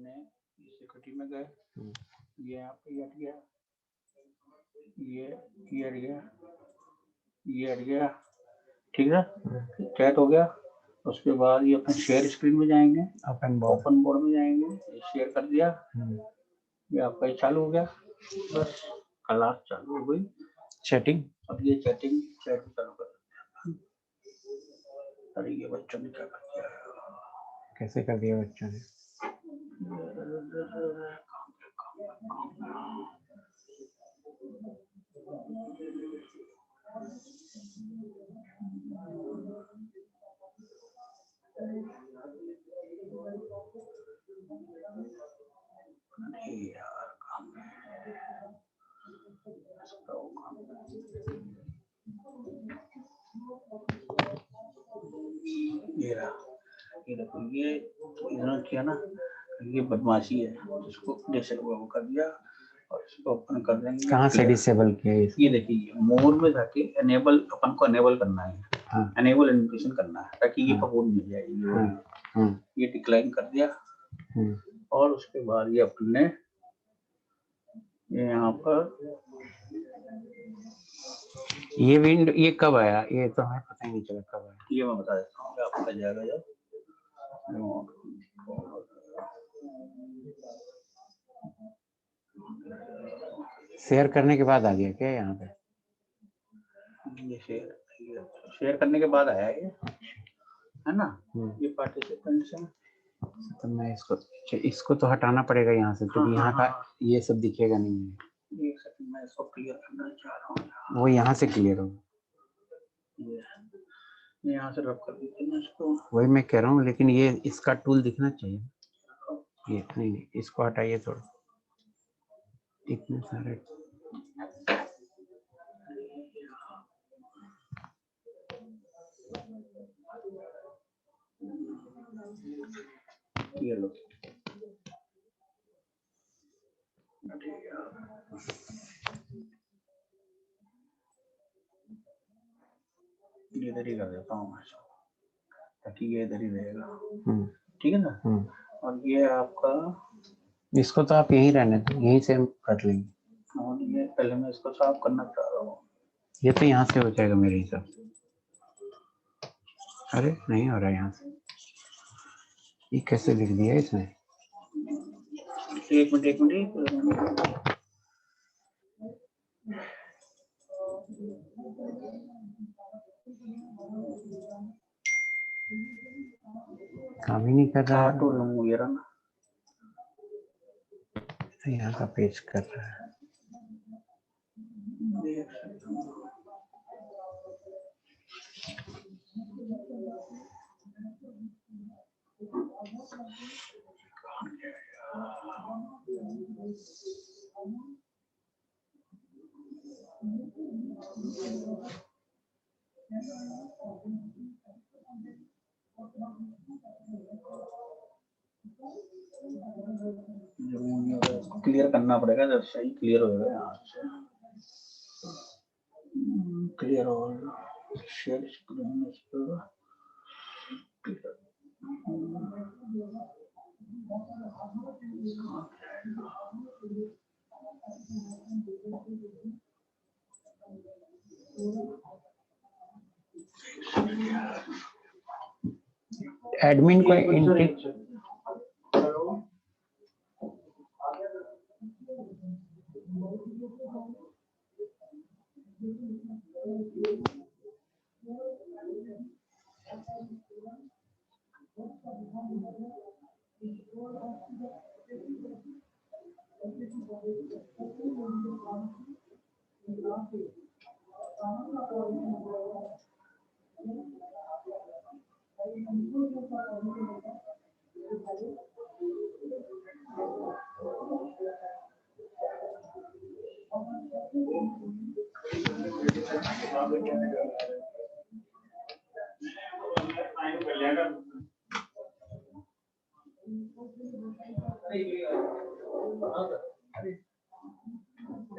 अपने सिक्योरिटी में गए, ये यहाँ पे हट गया, ये हट गया, ये हट गया, ठीक है, चैट हो गया। उसके बाद ये अपने शेयर स्क्रीन में जाएंगे, ओपन बोर्ड में जाएंगे, ये शेयर कर दिया, ये आपका चालू हो गया, बस क्लास चालू हो गई, चैटिंग। अब ये चैटिंग चालू कर सकते हैं। अरे ये बच्चों ने क्या कर दिया, कैसे कर दिया बच्चों ने? ये देखो, ये इन्होंने किया ना, ये बदमाशी है, इसको डिसेबल कर दिया और इसको ओपन कर देंगे। कहाँ से डिसेबल किया इसको? ये देखिए, मोर में जाके एनेबल, अपन को एनेबल करना है, एनेबल इन्विटेशन करना है ताकि ये प्रपोज मिल जाएगी। ये डिक्लाइन कर दिया और उसके बाद ये अपने यहाँ पर ये विंडो ये कब आया? ये तो हमें पता ही नहीं चला कब आया। ये मैं बता देता हूँ, आपको आ जाएगा जब शेयर करने के बाद आ गया क्या यहाँ पे? ये शेयर करने के बाद आया ये, है ना? ये पार्टिसिपेंट्स है, तो मैं इसको तो हटाना पड़ेगा यहाँ से, क्योंकि यहाँ का ये सब दिखेगा नहीं। एक सेकंड, मैं इसको क्लियर करना चाह रहा हूँ। वो यहाँ से क्लियर होगा, यहाँ से रब कर दीजिए ना इसको। वही मैं कह रहा हूँ, लेकिन ये इसका टूल दिखना चाहिए। ये नहीं, इसको हटाइए थोड़ा, इतने सारे। ये लो, ये इधर ही कर देता हूँ मैं, ताकि ये इधर ही रहेगा, ठीक है ना? और ये आपका, इसको तो आप यहीं रहने दो, यहीं से हम कर लेंगे। और ये पहले मैं इसको साफ करना चाह रहा हूँ। ये तो यहाँ से हो जाएगा मेरे हिसाब से। अरे नहीं हो रहा यहाँ से, ये कैसे लिख दिया इसने? एक मिनट काम ही नहीं कर रहा है। तो यहाँ का पेज कर रहा है। क्लियर करना पड़ेगा, जब सही क्लियर हो जाएगा यहाँ से। क्लियर हो शेयर स्क्रीन इस पर एडमिन को इंटिक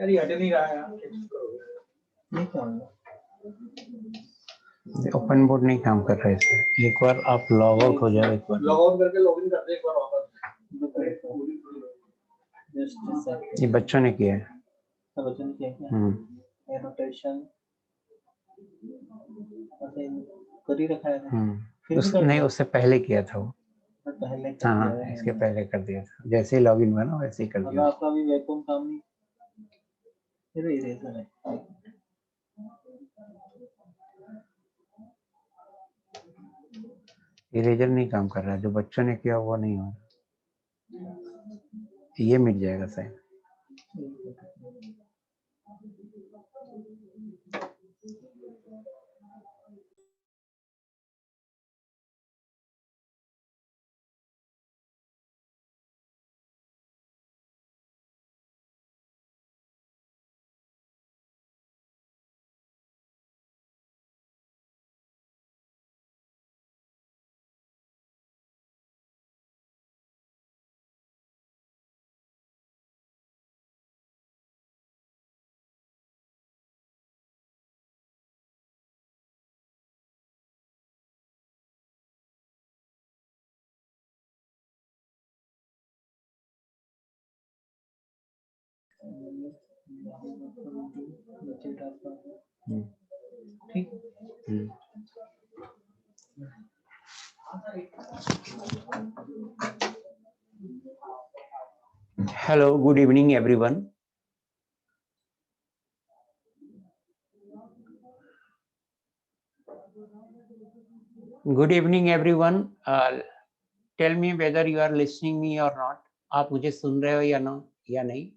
अरे हट नहीं रहा है, ओपन बोर्ड नहीं काम कर रहा है इसमें। एक बार आप लॉग आउट हो जाओ, एक बार लॉग आउट करके लॉगिन कर दे एक बार वापस। ये बच्चों ने किया है। बच्चों ने किया क्या? एनोटेशन कर ही रखा है। फिर भी नहीं, उससे पहले किया था वो। पहले हाँ, इसके पहले कर दिया था। जैसे ही लॉगिन हुआ ना वैसे ही कर दिया। आपका भी वैक्यूम काम नहीं, फिर इरेजर है। इरेजर नहीं काम कर रहा है, जो बच्चों ने किया वो नहीं हो रहा। ये मिट जाएगा साइन। ठीक। Hello, good evening everyone. Good evening everyone. Tell me whether you are listening me or not. आप मुझे सुन रहे हो या ना या नहीं?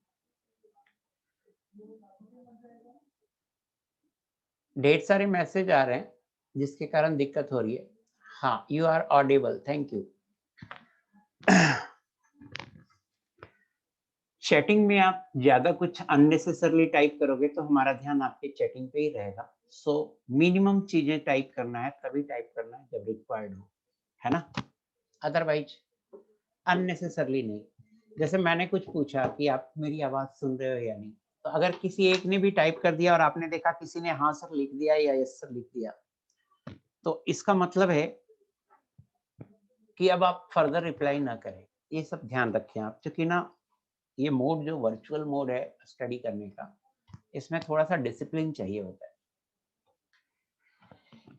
ढेर सारे मैसेज आ रहे हैं जिसके कारण दिक्कत हो रही है। हाँ, you are audible, thank you. Chatting में आप ज्यादा कुछ अननेसेसरली टाइप करोगे तो हमारा ध्यान आपके चैटिंग पे ही रहेगा। सो मिनिमम चीजें टाइप करना है, तभी टाइप करना है जब रिक्वायर्ड हो, है ना? अदरवाइज अननेसेसरली नहीं। जैसे मैंने कुछ पूछा कि आप मेरी आवाज सुन रहे हो या नहीं, तो अगर किसी एक ने भी टाइप कर दिया और आपने देखा किसी ने हाँ सर लिख दिया या यस सर लिख दिया, तो इसका मतलब है कि अब आप फर्दर रिप्लाई ना करें। ये सब ध्यान रखें आप, क्योंकि ना ये मोड जो वर्चुअल मोड है स्टडी करने का, इसमें थोड़ा सा डिसिप्लिन चाहिए होता है।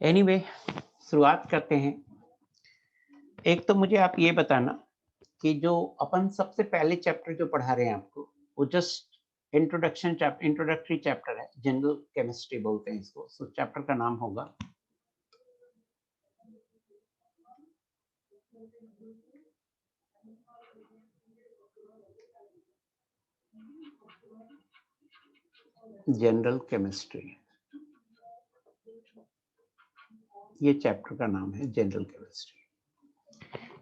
एनीवे, शुरुआत करते हैं। एक तो मुझे आप ये बताना कि जो अपन सबसे पहले चैप्टर जो पढ़ा रहे हैं आपको, वो जस्ट इंट्रोडक्टरी चैप्टर है, जनरल केमिस्ट्री बोलते हैं इसको। सो चैप्टर का नाम होगा जनरल केमिस्ट्री। ये चैप्टर का नाम है जनरल केमिस्ट्री।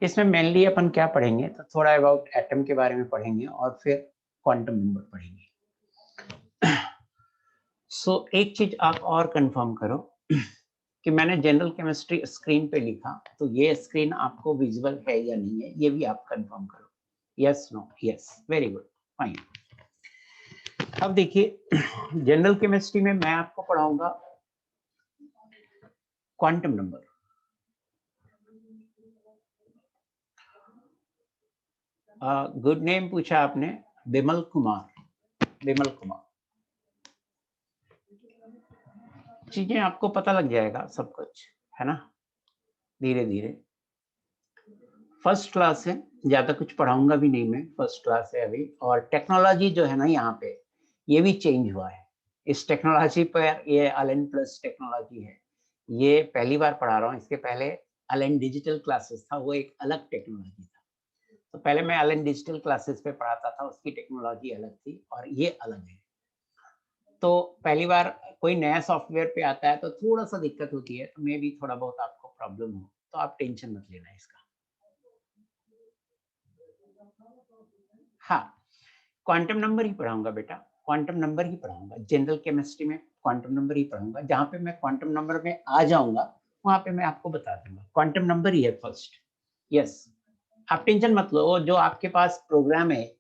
इसमें मेनली अपन क्या पढ़ेंगे, तो थोड़ा अबाउट एटम के बारे में पढ़ेंगे और फिर क्वांटम नंबर पढ़ेंगे। सो एक चीज आप और कंफर्म करो कि मैंने जनरल केमिस्ट्री स्क्रीन पे लिखा, तो ये स्क्रीन आपको विजिबल है या नहीं है, ये भी आप कंफर्म करो। Yes, no, yes, very good, fine. अब देखिए, जनरल केमिस्ट्री में मैं आपको पढ़ाऊंगा क्वांटम नंबर। गुड नेम पूछा आपने, बिमल कुमार। बिमल कुमार, चीजें आपको पता लग जाएगा सब कुछ, है ना? धीरे धीरे। फर्स्ट क्लास है, ज्यादा कुछ पढ़ाऊंगा भी नहीं मैं, फर्स्ट क्लास है अभी। और टेक्नोलॉजी जो है ना यहाँ पे, ये भी चेंज हुआ है। इस टेक्नोलॉजी पर, ये अलेन प्लस टेक्नोलॉजी है, ये पहली बार पढ़ा रहा हूँ। इसके पहले अलेन डिजिटल क्लासेस था, वो एक अलग टेक्नोलॉजी था। तो पहले मैं अलेन डिजिटल क्लासेस पे पढ़ाता था, उसकी टेक्नोलॉजी अलग थी और ये अलग है। तो पहली बार कोई नया सॉफ्टवेयर पे आता है तो थोड़ा सा दिक्कत होती है, तो मे भी थोड़ा बहुत आपको प्रॉब्लम हो, तो आप टेंशन मत लेना इसका। हाँ, क्वांटम नंबर ही पढ़ाऊंगा बेटा, क्वांटम नंबर ही पढ़ाऊंगा। जनरल केमिस्ट्री में क्वांटम नंबर ही पढ़ाऊंगा। जहाँ पे मैं क्वांटम नंबर में आ जाऊंगा वहां पे मैं आपको बता दूंगा। क्वांटम नंबर ही है फर्स्ट। यस, आप टेंशन मत लो। जो आपके पास प्रोग्राम है,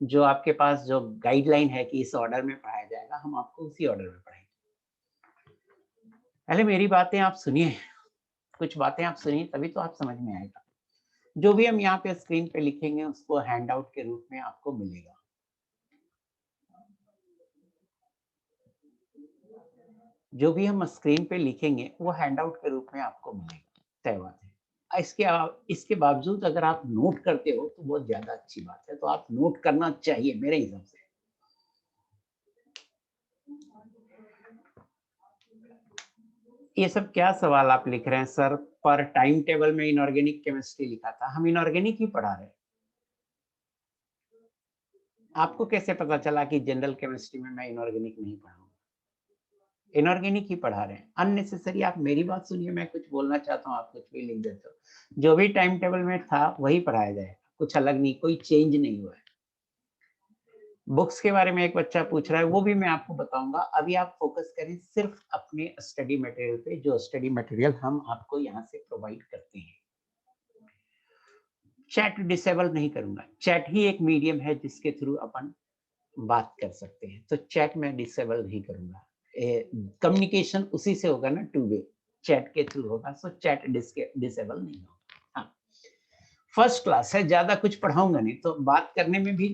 जो आपके पास जो गाइडलाइन है कि इस ऑर्डर में पढ़ाया जाएगा, हम आपको उसी ऑर्डर में पढ़ाएंगे। पहले मेरी बातें आप सुनिए, कुछ बातें आप सुनिए, तभी तो आप समझ में आएगा। जो भी हम यहाँ पे स्क्रीन पे लिखेंगे उसको हैंड आउट के रूप में आपको मिलेगा। जो भी हम स्क्रीन पे लिखेंगे वो हैंडआउट के रूप में आपको मिलेगा, तय बात है। इसके बावजूद अगर आप नोट करते हो तो बहुत ज्यादा अच्छी बात है, तो आप नोट करना चाहिए मेरे हिसाब से। ये सब क्या सवाल आप लिख रहे हैं सर? पर टाइम टेबल में इनऑर्गेनिक केमिस्ट्री लिखा था, हम इनऑर्गेनिक ही पढ़ा रहे हैं। आपको कैसे पता चला कि जनरल केमिस्ट्री में मैं इनऑर्गेनिक नहीं पढ़ाऊंगा? इनऑर्गेनिक ही पढ़ा रहे हैं। अननेसेसरी आप मेरी बात सुनिए, मैं कुछ बोलना चाहता हूँ, आप कुछ भी लिख देते हो। जो भी टाइम टेबल में था वही पढ़ाया जाएगा, कुछ अलग नहीं, कोई चेंज नहीं हुआ है। बुक्स के बारे में एक बच्चा पूछ रहा है, वो भी मैं आपको बताऊंगा। अभी आप फोकस करें सिर्फ अपने स्टडी मटेरियल पे, जो स्टडी मटेरियल हम आपको यहाँ से प्रोवाइड करते हैं। चैट डिसेबल नहीं करूंगा, चैट ही एक मीडियम है जिसके थ्रू अपन बात कर सकते हैं, तो चैट में डिसेबल नहीं करूंगा। कम्युनिकेशन उसी से होगा ना, टू वे, चैट के थ्रू होगा, सो चैट डिसेबल नहीं होगा। हाँ, फर्स्ट क्लास है, ज्यादा कुछ पढ़ाऊंगा नहीं, तो बात करने में भी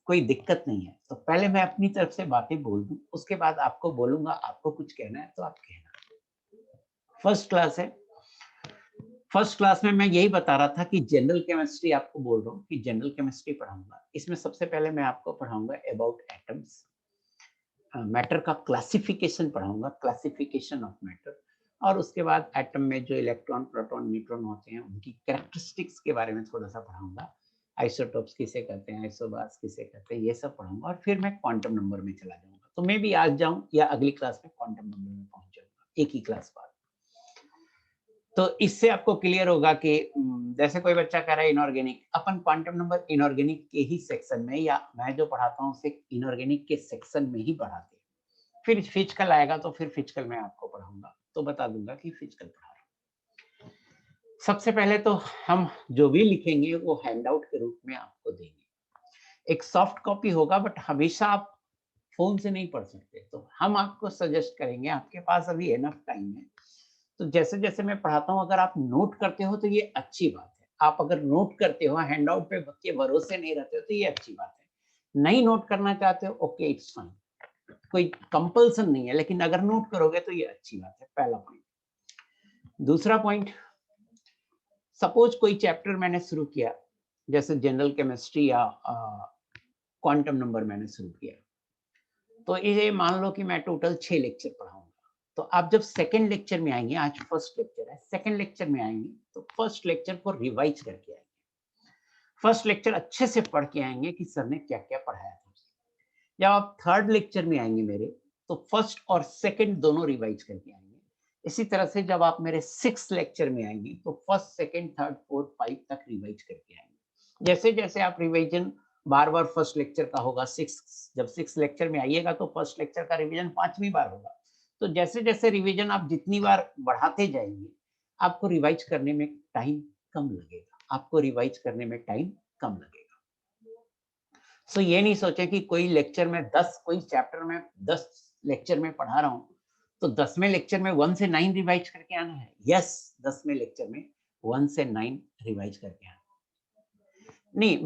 कोई दिक्कत नहीं है। तो पहले मैं अपनी तरफ से बातें बोल दूं, उसके बाद आपको बोलूंगा, आपको कुछ कहना है तो आप कहना। फर्स्ट क्लास है। फर्स्ट क्लास में मैं यही बता रहा था कि जनरल केमिस्ट्री आपको बोल रहा हूँ कि जनरल केमिस्ट्री पढ़ाऊंगा। इसमें सबसे पहले मैं आपको पढ़ाऊंगा अबाउट एटम्स, मैटर का क्लासिफिकेशन पढ़ाऊंगा, क्लासिफिकेशन ऑफ मैटर, और उसके बाद एटम में जो इलेक्ट्रॉन, प्रोटॉन, न्यूट्रॉन होते हैं उनकी कैरेक्टरिस्टिक्स के बारे में थोड़ा सा पढ़ाऊंगा। आइसोटोप्स किसे कहते हैं, आइसोबार्स किसे कहते हैं, ये सब पढ़ाऊंगा, और फिर मैं क्वांटम नंबर में चला जाऊंगा। तो मैं भी आज जाऊं या अगली क्लास में क्वांटम नंबर में पहुंच जाऊंगा, एक ही क्लास बाद। तो इससे आपको क्लियर होगा कि जैसे कोई बच्चा कह रहा है इनऑर्गेनिक, अपन क्वांटम नंबर इनऑर्गेनिक के ही सेक्शन में, या मैं जो पढ़ाता हूँ उसे इनऑर्गेनिक के सेक्शन में ही पढ़ाते हैं। फिर फिजिकल आएगा तो फिर फिजिकल में आपको पढ़ाऊंगा, तो बता दूंगा कि फिजिकल पढ़ा रहा हूँ। सबसे पहले तो हम जो भी लिखेंगे वो हैंडआउट के रूप में आपको देंगे। एक सॉफ्ट कॉपी होगा, बट हमेशा आप फोन से नहीं पढ़ सकते, तो हम आपको सजेस्ट करेंगे, आपके पास अभी एनफ टाइम है, तो जैसे जैसे मैं पढ़ाता हूँ अगर आप नोट करते हो तो ये अच्छी बात है। आप अगर नोट करते हो, हैंडआउट पे के भरोसे नहीं रहते हो, तो ये अच्छी बात है। नहीं नोट करना चाहते हो, ओके, इट्स फाइन, कोई कंपल्सन नहीं है, लेकिन अगर नोट करोगे तो ये अच्छी बात है, पहला पॉइंट। दूसरा पॉइंट, सपोज कोई चैप्टर मैंने शुरू किया, जैसे जनरल केमिस्ट्री या क्वांटम नंबर मैंने शुरू किया, तो ये मान लो कि मैं टोटल 6 लेक्चर पढ़ाऊंगा। तो आप जब सेकंड लेक्चर में आएंगे, आज फर्स्ट लेक्चर है, सेकंड लेक्चर में आएंगे तो फर्स्ट लेक्चर को रिवाइज करके आएंगे। फर्स्ट लेक्चर अच्छे से पढ़ के आएंगे कि सर ने क्या क्या पढ़ाया था। जब आप थर्ड लेक्चर में आएंगे मेरे, तो फर्स्ट और सेकंड दोनों रिवाइज करके आएंगे। इसी तरह से जब आप मेरे 6th लेक्चर में आएंगे तो फर्स्ट, सेकंड, थर्ड, फोर्थ, 5 तक रिवाइज करके आएंगे। जैसे जैसे आप रिवीजन बार बार फर्स्ट लेक्चर का होगा, जब 6th लेक्चर में आइएगा तो फर्स्ट लेक्चर का रिवीजन 5वीं बार होगा। तो जैसे जैसे रिवीजन आप जितनी बार बढ़ाते जाएंगे, आपको रिवाइज करने में टाइम कम लगेगा, आपको रिवाइज करने में टाइम कम लगेगा। सो ये नहीं सोचे कि कोई लेक्चर में 10, कोई चैप्टर में 10 लेक्चर में पढ़ा रहा हूँ, तो 10वें लेक्चर में 1 से 9 रिवाइज करके आना है। यस, 10वें लेक्चर में 1 से 9 रिवाइज करके आना। नहीं,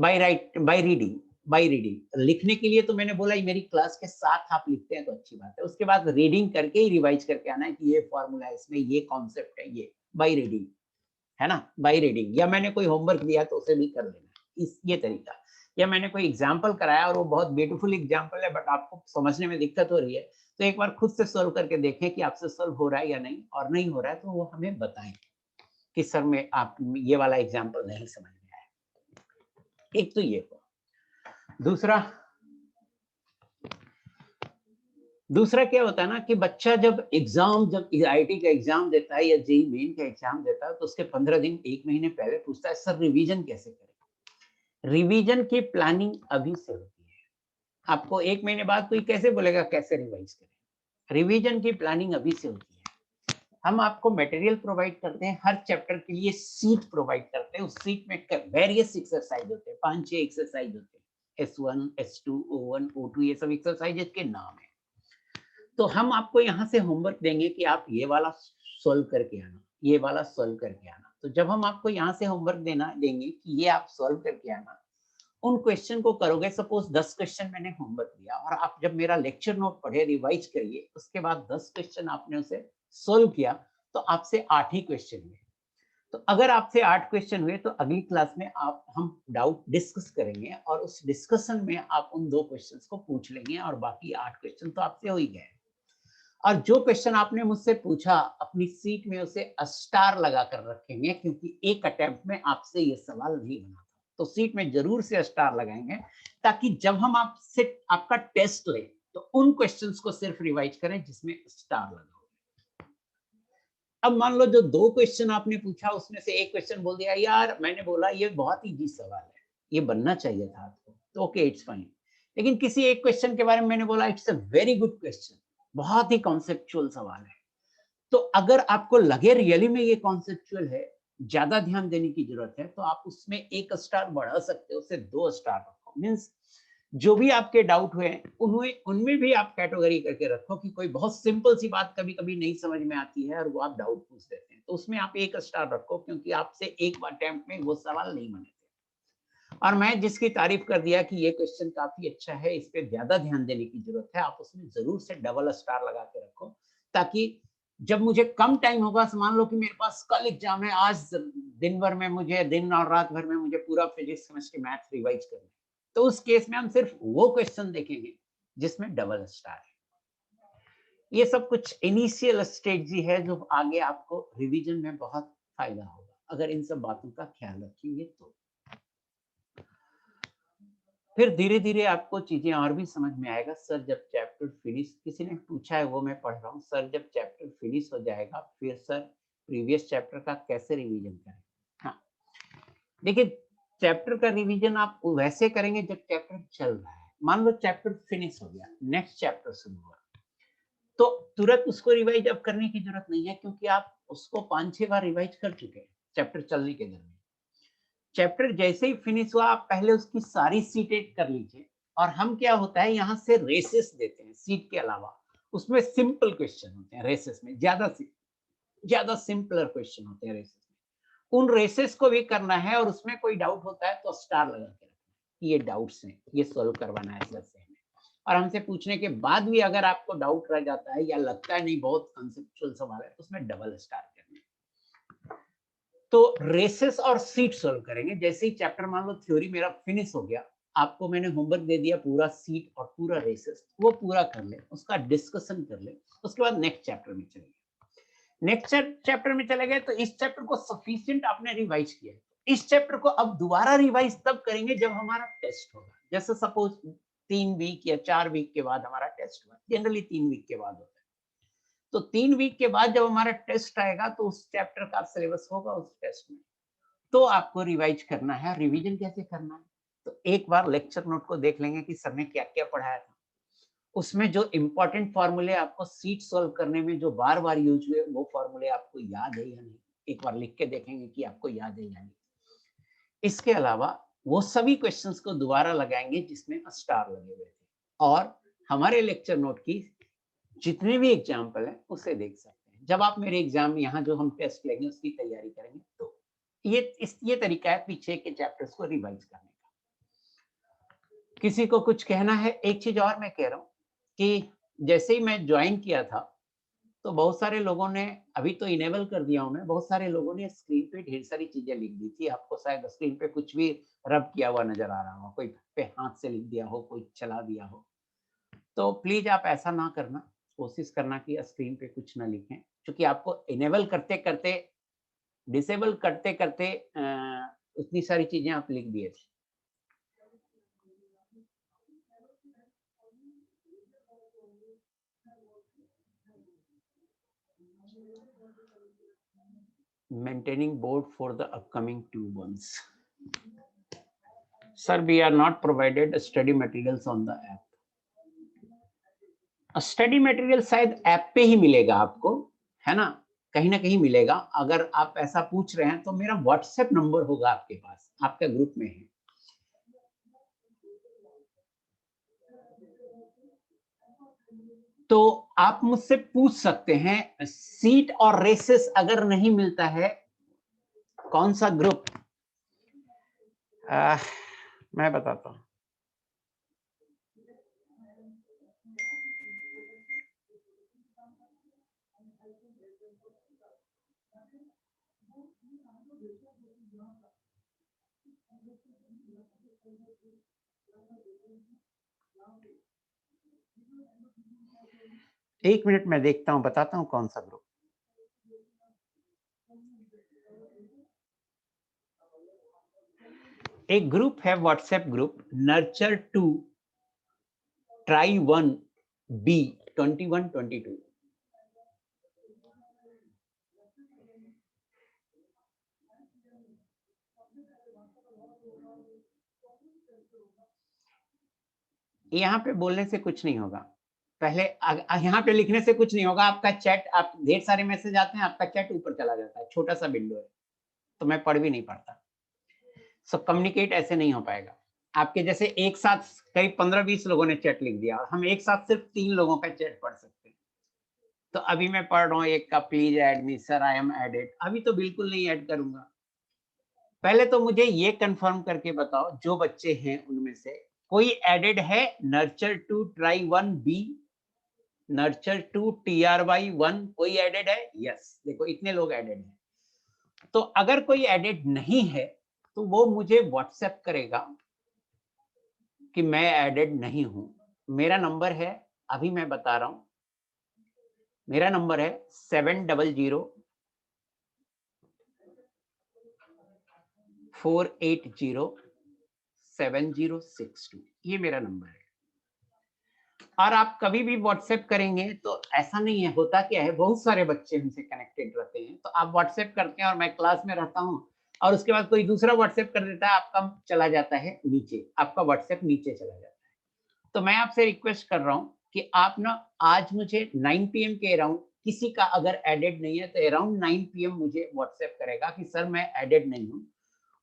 बाय रीडिंग लिखने के लिए तो मैंने बोला ही, मेरी क्लास के साथ आप लिखते हैं तो अच्छी बात है, उसके बाद रीडिंग करके ही रिवाइज करके आना है कि ये फॉर्मूला है, इसमें ये कॉन्सेप्ट है, ये बाय रीडिंग है ना, बाय रीडिंग। या मैंने कोई होमवर्क दिया तो उसे भी कर लेना, इस ये तरीका। या मैंने कोई एग्जाम्पल कराया और वो बहुत ब्यूटीफुल एग्जाम्पल है, बट आपको समझने में दिक्कत हो रही है, तो एक बार खुद से सॉल्व करके देखें कि आपसे सॉल्व हो रहा है या नहीं, और नहीं हो रहा है तो वो हमें बताएं कि सर मैं आप ये वाला एग्जाम्पल नहीं समझ में आया। एक तो ये हुआ। दूसरा क्या होता है ना कि बच्चा जब आईआईटी का एग्जाम देता है या जेईई मेन का एग्जाम देता है, तो उसके 15 दिन, 1 महीने पहले पूछता है, सर रिवीजन कैसे करें। रिवीजन की प्लानिंग अभी से होती है। आपको 1 महीने बाद कोई कैसे बोलेगा कैसे रिवाइज करें। रिवीजन की प्लानिंग अभी से होती है। हम आपको मटेरियल प्रोवाइड करते हैं, हर चैप्टर के लिए सीट प्रोवाइड करते हैं, उस सीट में वेरियस एक्सरसाइज होते हैं, 5-6 एक्सरसाइज होते हैं, S1, S2, O1, O2, ये सब एक्सरसाइजेज के नाम है। तो हम आपको यहाँ से होमवर्क देंगे कि आप ये वाला सॉल्व करके आना, ये वाला सॉल्व करके आना। तो जब हम आपको यहाँ से होमवर्क देंगे कि ये आप सॉल्व करके आना, उन क्वेश्चन को करोगे। सपोज 10 क्वेश्चन मैंने होमवर्क दिया और आप जब मेरा लेक्चर नोट पढ़े, रिवाइज करिए, उसके बाद 10 क्वेश्चन आपने उसे सोल्व किया तो आपसे 8 ही क्वेश्चन हुए। तो अगर आपसे 8 क्वेश्चन हुए तो अगली क्लास में हम डाउट डिस्कस करेंगे और उस डिस्कशन में आप उन 2 क्वेश्चंस को पूछ लेंगे और बाकी 8 क्वेश्चन तो आपसे हो ही गए। और जो क्वेश्चन आपने मुझसे पूछा अपनी सीट में उसे स्टार लगा कर रखेंगे, क्योंकि एक अटेम्प्ट में आपसे ये सवाल नहीं बना था, तो सीट में जरूर से स्टार लगाएंगे, ताकि जब हम आपसे आपका टेस्ट ले तो उन क्वेश्चंस को सिर्फ रिवाइज करें जिसमें स्टार लगा हो। अब मान लो जो 2 क्वेश्चन आपने पूछा उसमें से एक क्वेश्चन बोल दिया, यार मैंने बोला ये बहुत इजी सवाल है, ये बनना चाहिए था आपको, तो ओके इट्स फाइन। लेकिन किसी एक क्वेश्चन के बारे में मैंने बोला it's a very good question, बहुत ही कॉन्सेप्चुअल सवाल है, तो अगर आपको लगे रियली में ये कॉन्सेप्चुअल है, ज्यादा ध्यान देने की जरूरत है, तो आप उसमें 1 स्टार बढ़ा सकते हो, उससे 2 स्टार रखो। मीन्स जो भी आपके डाउट हुए उनमें भी आप कैटेगरी करके रखो कि कोई बहुत सिंपल सी बात कभी कभी नहीं समझ में आती है और वो आप डाउट पूछ देते हैं, तो उसमें आप 1 स्टार रखो, क्योंकि आपसे एक अटेम्प्ट में वो सवाल नहीं बने थे। और मैं जिसकी तारीफ कर दिया कि ये क्वेश्चन काफी अच्छा है, इस पे ज्यादा ध्यान देने की जरूरत है, आप उसमें जरूर से डबल स्टार लगा के रखो, ताकि जब मुझे कम टाइम होगा, मान लो कि मेरे पास कल एग्जाम है, आज दिन भर में मुझे, दिन और रात भर में मुझे पूरा फिजिक्स केमिस्ट्री मैथ रिवाइज करना है, तो उस केस में हम सिर्फ वो क्वेश्चन देखेंगे जिसमें डबल स्टार है। ये सब कुछ इनिशियल स्ट्रेटजी है जो आगे आपको रिवीजन में बहुत फायदा होगा अगर इन सब बातों का ख्याल रखेंगे तो। फिर धीरे धीरे आपको चीजें और भी समझ में आएगा। सर जब चैप्टर फिनिश, किसी ने पूछा है वो मैं पढ़ रहा हूँ, सर जब चैप्टर फिनिश हो जाएगा फिर सर प्रीवियस चैप्टर का कैसे रिवीजन करें। हाँ देखिए, चैप्टर का रिवीजन आप वैसे करेंगे जब चैप्टर चल रहा है। मान लो चैप्टर फिनिश हो गया, नेक्स्ट चैप्टर शुरू हुआ, तो तुरंत उसको रिवाइज अब करने की जरूरत नहीं है, क्योंकि आप उसको 5-6 बार रिवाइज कर चुके हैं चैप्टर चलने के दरमियान। चैप्टर जैसे ही फिनिश हुआ आप पहले उसकी सारी सीटें कर लीजिए। और हम क्या होता है यहाँ से रेसेस देते हैं सीट के अलावा, उसमें सिंपल क्वेश्चन होते हैं रेसेस में, ज्यादा सिंपलर क्वेश्चन होते हैं रेसेस में, उन रेसेस को भी करना है। और उसमें कोई डाउट होता है तो स्टार लगा के रखना, ये डाउट्स हैं, ये सॉल्व करवाना है सर से हमें। और हमसे पूछने के बाद भी अगर आपको डाउट रह जाता है या लगता है नहीं बहुत कंसेप्चुअल सवाल है, तो उसमें डबल स्टार करना है। तो रेसेस और सीट सॉल्व करेंगे। जैसे ही चैप्टर मान लो थ्योरी मेरा फिनिश हो गया, आपको मैंने होमवर्क दे दिया पूरा सीट और पूरा रेसेस, वो पूरा कर ले, उसका डिस्कशन कर ले, उसके बाद नेक्स्ट चैप्टर में चले गए। नेक्स्ट चैप्टर में चले गए तो इस चैप्टर को सफिशिएंट आपने रिवाइज किया, इस चैप्टर को अब दोबारा रिवाइज तब करेंगे जब हमारा टेस्ट होगा। जैसे सपोज 3 वीक या 4 वीक के बाद हमारा टेस्ट हुआ, जनरली 3 वीक के बाद होता है, तो 3 वीक के बाद जब हमारा टेस्ट आएगा तो उस चैप्टर का सिलेबस होगा उस टेस्ट में, तो आपको रिवाइज करना है। रिवीजन कैसे करना है, तो एक बार लेक्चर नोट को देख लेंगे कि सर ने क्या क्या पढ़ाया था, उसमें जो इंपॉर्टेंट फॉर्मूले आपको सीट सॉल्व करने में जो बार बार यूज हुए वो फॉर्मूले आपको याद है या नहीं, एक बार लिख के देखेंगे कि आपको याद है या नहीं। इसके अलावा वो सभी क्वेश्चंस को दोबारा लगाएंगे जिसमें स्टार लगे हुए थे, और हमारे लेक्चर नोट की जितने भी एग्जाम्पल है उसे देख सकते हैं। जब आप मेरे एग्जाम में यहाँ जो हम टेस्ट लेंगे उसकी तैयारी करेंगे, तो ये तरीका है पीछे के चैप्टर्स को रिवाइज करने का। किसी को कुछ कहना है, एक चीज और मैं कह रहा हूँ कि जैसे ही मैं ज्वाइन किया था तो बहुत सारे लोगों ने, अभी तो इनेबल कर दिया हूं मैं, बहुत सारे लोगों ने स्क्रीन पे ढेर सारी चीजें लिख दी थी। आपको शायद स्क्रीन पे कुछ भी रब किया हुआ नजर आ रहा हो, कोई पे हाथ से लिख दिया हो, कोई चला दिया हो, तो प्लीज आप ऐसा ना करना, कोशिश करना कि स्क्रीन पे कुछ ना लिखें, क्योंकि आपको इनेबल करते करते, डिसेबल करते करते उतनी सारी चीजें आप लिख दिए थे। Maintaining board for the upcoming 2 months. Sir, we are not provided study materials on the app. Study material शायद ऐप पे ही मिलेगा आपको, है ना, कहीं ना कहीं मिलेगा। अगर आप ऐसा पूछ रहे हैं तो मेरा व्हाट्सएप नंबर होगा आपके पास, आपके ग्रुप में है। तो आप मुझसे पूछ सकते हैं। सीट और रेसेस अगर नहीं मिलता है, कौन सा ग्रुप, मैं बताता हूँ। एक मिनट में देखता हूँ, बताता हूँ कौन सा ग्रुप। एक ग्रुप है WhatsApp group, nurture 2 try 1 B 2122। यहाँ पे बोलने से कुछ नहीं होगा, पहले यहाँ पे लिखने से कुछ नहीं होगा। आपका चैट, आप ढेर सारे मैसेज आते हैं, आपका चैट ऊपर चला जाता है, छोटा सा विंडो है तो मैं पढ़ भी नहीं पाता। सो कम्युनिकेट ऐसे नहीं हो पाएगा। आपके जैसे एक साथ करीब 15-20 लोगों ने चैट लिख दिया और हम एक साथ सिर्फ 3 लोगों का चैट पढ़ सकते हैं। तो अभी मैं पढ़ रहा हूँ एक का, please add me sir, I am added. अभी तो बिल्कुल नहीं ऐड करूंगा। पहले तो मुझे ये कंफर्म करके बताओ, जो बच्चे हैं उनमें से कोई एडेड है nurture 2 try 1 B, nurture 2 TRY 1, कोई एडेड है? यस, देखो इतने लोग एडेड हैं। तो अगर कोई एडेड नहीं है तो वो मुझे व्हाट्सएप करेगा कि मैं एडेड नहीं हूं। मेरा नंबर है, अभी मैं बता रहा हूं, मेरा नंबर है 700-480-7062। ये मेरा नंबर है। और आप कभी भी व्हाट्सएप करेंगे तो ऐसा नहीं है, होता क्या है, बहुत सारे बच्चे हमसे कनेक्टेड रहते हैं, तो आप व्हाट्सएप करते हैं और मैं क्लास में रहता हूं और उसके बाद कोई दूसरा व्हाट्सएप कर देता है, आपका चला जाता है नीचे, आपका व्हाट्सएप नीचे चला जाता है। तो मैं आपसे रिक्वेस्ट कर रहा हूं कि आप ना आज मुझे 9 PM के अराउंड, किसी का अगर एडेड नहीं है तो अराउंड 9 PM मुझे व्हाट्सएप करेगा कि सर मैं एडेड नहीं हूं।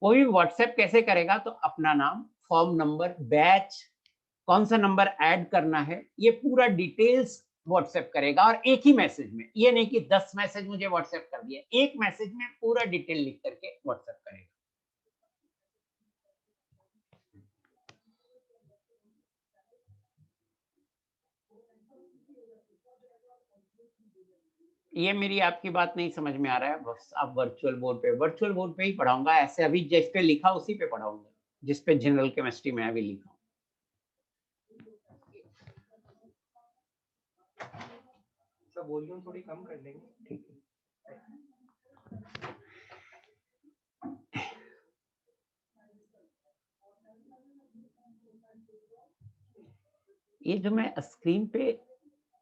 वो भी व्हाट्सएप कैसे करेगा, तो अपना नाम, फॉर्म नंबर, बैच, कौन सा नंबर ऐड करना है, ये पूरा डिटेल्स व्हाट्सएप करेगा और एक ही मैसेज में। ये नहीं कि 10 मैसेज मुझे व्हाट्सएप कर दिए, एक मैसेज में पूरा डिटेल लिख करके व्हाट्सएप करेगा। ये मेरी आपकी बात नहीं समझ में आ रहा है, बस आप वर्चुअल बोर्ड पे ही पढ़ाऊंगा। ऐसे अभी जिस पे लिखा उसी पे पढ़ाऊंगा, जिस पे जनरल केमिस्ट्री में अभी लिखा। वॉल्यूम थोड़ी कम कर लेंगे, ठीक है। ये जो मैं स्क्रीन पे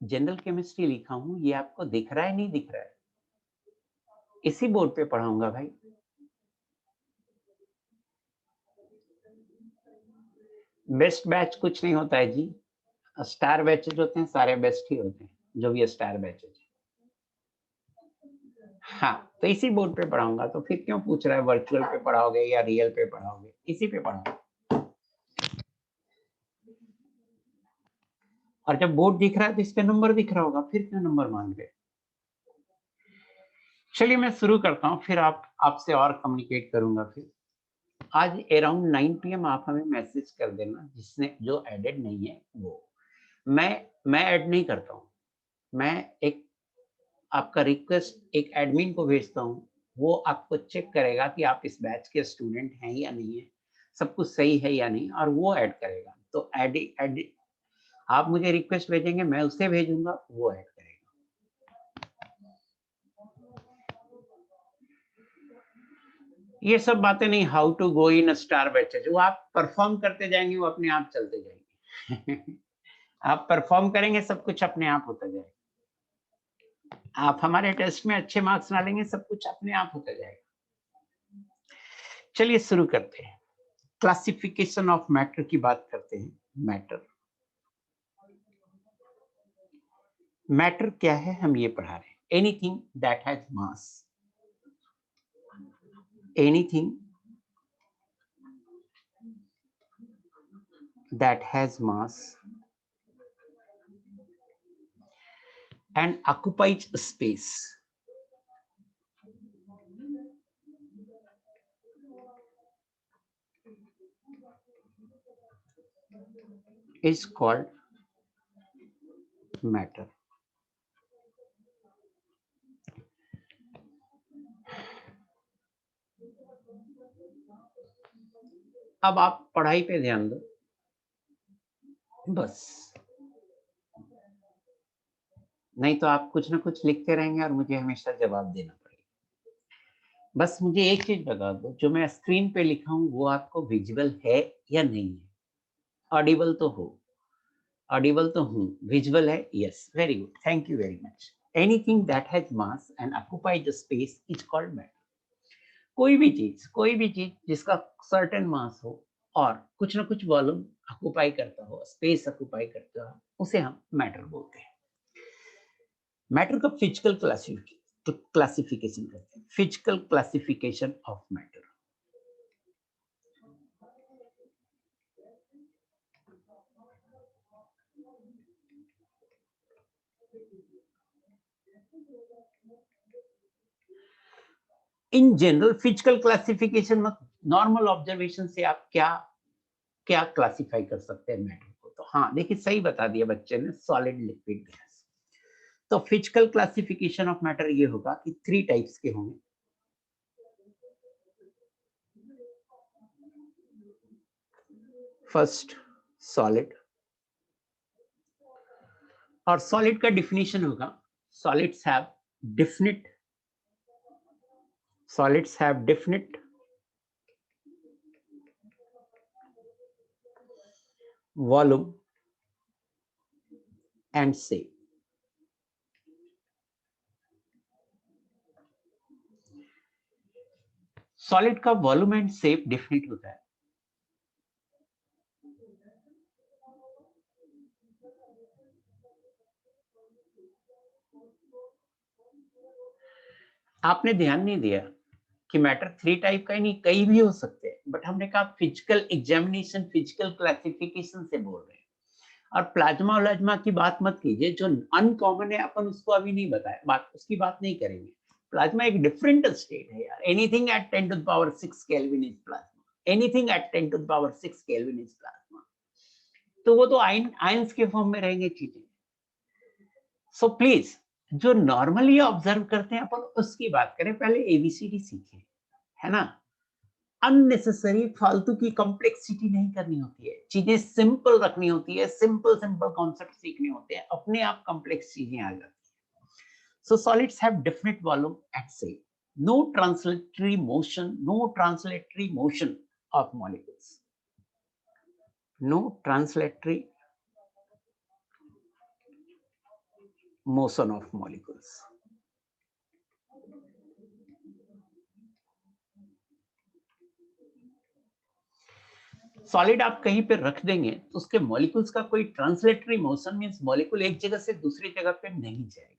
जनरल केमिस्ट्री लिखा हूं, ये आपको दिख रहा है, नहीं दिख रहा है? इसी बोर्ड पे पढ़ाऊंगा भाई। बेस्ट बैच कुछ नहीं होता है जी, स्टार बैचेज होते हैं, सारे बेस्ट ही होते हैं, जो भी स्टार बैचेज। हाँ, तो इसी बोर्ड पे पढ़ाऊंगा, तो फिर क्यों पूछ रहा है वर्चुअल पे पढ़ाओगे या रियल पे पढ़ाओगे? इसी पे पढ़ाऊंगा। और जब बोर्ड दिख रहा है तो इस पे नंबर दिख रहा होगा, फिर क्यों नंबर मांग रहे? चलिए मैं शुरू करता हूँ, फिर आपसे और कम्युनिकेट करूंगा। फिर आज अराउंड 9 PM आप हमें मैसेज कर देना, जिसने जो एडेड नहीं है वो। मैं ऐड नहीं करता हूँ, मैं एक आपका रिक्वेस्ट एक एडमिन को भेजता हूँ, वो आपको चेक करेगा कि आप इस बैच के स्टूडेंट हैं या नहीं है, सब कुछ सही है या नहीं, और वो ऐड करेगा। तो आप मुझे रिक्वेस्ट भेजेंगे, मैं उसे भेजूंगा, वो ऐड करेगा। ये सब बातें नहीं, how to go in star batches, वो आप परफॉर्म करते जाएंगे, वो अपने आप चलते जाएंगे। आप परफॉर्म करेंगे, सब कुछ अपने आप होता जाएगा। आप हमारे टेस्ट में अच्छे मार्क्स ना लेंगे, सब कुछ अपने आप होता जाएगा। चलिए शुरू करते हैं। क्लासिफिकेशन ऑफ मैटर की बात करते हैं। मैटर क्या है, हम ये पढ़ा रहे हैं। Anything that has mass, anything that has mass and occupies space is called matter. अब आप पढ़ाई पे ध्यान दो बस, नहीं तो आप कुछ ना कुछ लिखते रहेंगे और मुझे हमेशा जवाब देना पड़ेगा। बस मुझे एक चीज बता दो, जो मैं स्क्रीन पे लिखा हूं वो आपको विजुअल है या नहीं है? ऑडिबल तो हो, ऑडिबल तो हूं, विजुअल है? Yes, very good, thank you very much. Anything that has mass and occupy the space is called matter. कोई भी चीज जिसका सर्टेन मास हो और कुछ ना कुछ वॉल्यूम ऑक्यूपाई करता हो, स्पेस ऑक्यूपाई करता हो, उसे हम मैटर बोलते हैं। मैटर का फिजिकल क्लासिफिकेशन करते हैं, physical classification of matter. In general physical classification में नॉर्मल ऑब्जर्वेशन से आप क्या क्या क्लासिफाई कर सकते हैं मैटर को? तो हाँ, देखिए सही बता दिया बच्चे ने, सॉलिड, लिक्विड, गैस। तो फिजिकल क्लासिफिकेशन ऑफ मैटर ये होगा कि 3 टाइप्स के होंगे। फर्स्ट सॉलिड, और सॉलिड का डिफिनीशन होगा solids have definite volume and shape. Solid का वॉल्यूम एंड शेप डिफिनिट होता है। आपने ध्यान नहीं दिया कि मैटर 3 टाइप का ही नहीं, कई भी हो सकते हैं, बट हमने कहा फिजिकल एग्जामिनेशन, फिजिकल क्लासिफिकेशन से बोल रहे हैं। और प्लाज्मा व्लाज्मा की बात मत कीजिए, जो अनकॉमन है अपन उसको अभी नहीं बताया, उसकी बात नहीं करेंगे। प्लाज्मा एक डिफरेंट स्टेट है यार। Anything at 10 to the power 6 kelvin is plasma, anything at 10 to the power 6 kelvin is plasma. तो वो तो आयंस के फॉर्म में रहेंगे चीजें। सो प्लीज, जो नॉर्मली ऑब्जर्व करते हैं अपन उसकी बात करें, पहले एबीसीडी सीखें, है ना? अननेसेसरी फालतू की कॉम्प्लेक्सिटी नहीं करनी होती है, चीजें सिंपल रखनी होती है, सिंपल कॉन्सेप्ट सीखने होते हैं, अपने आप कॉम्प्लेक्स चीजें आ जाती है। So solids have definite volume at shape. No translatory motion of molecules. No translatory motion of molecules. Solid आप कहीं पे रख देंगे तो उसके मॉलिक्यूल्स का कोई ट्रांसलेटरी मोशन, मींस मॉलिक्यूल एक जगह से दूसरी जगह पे नहीं जाएगा,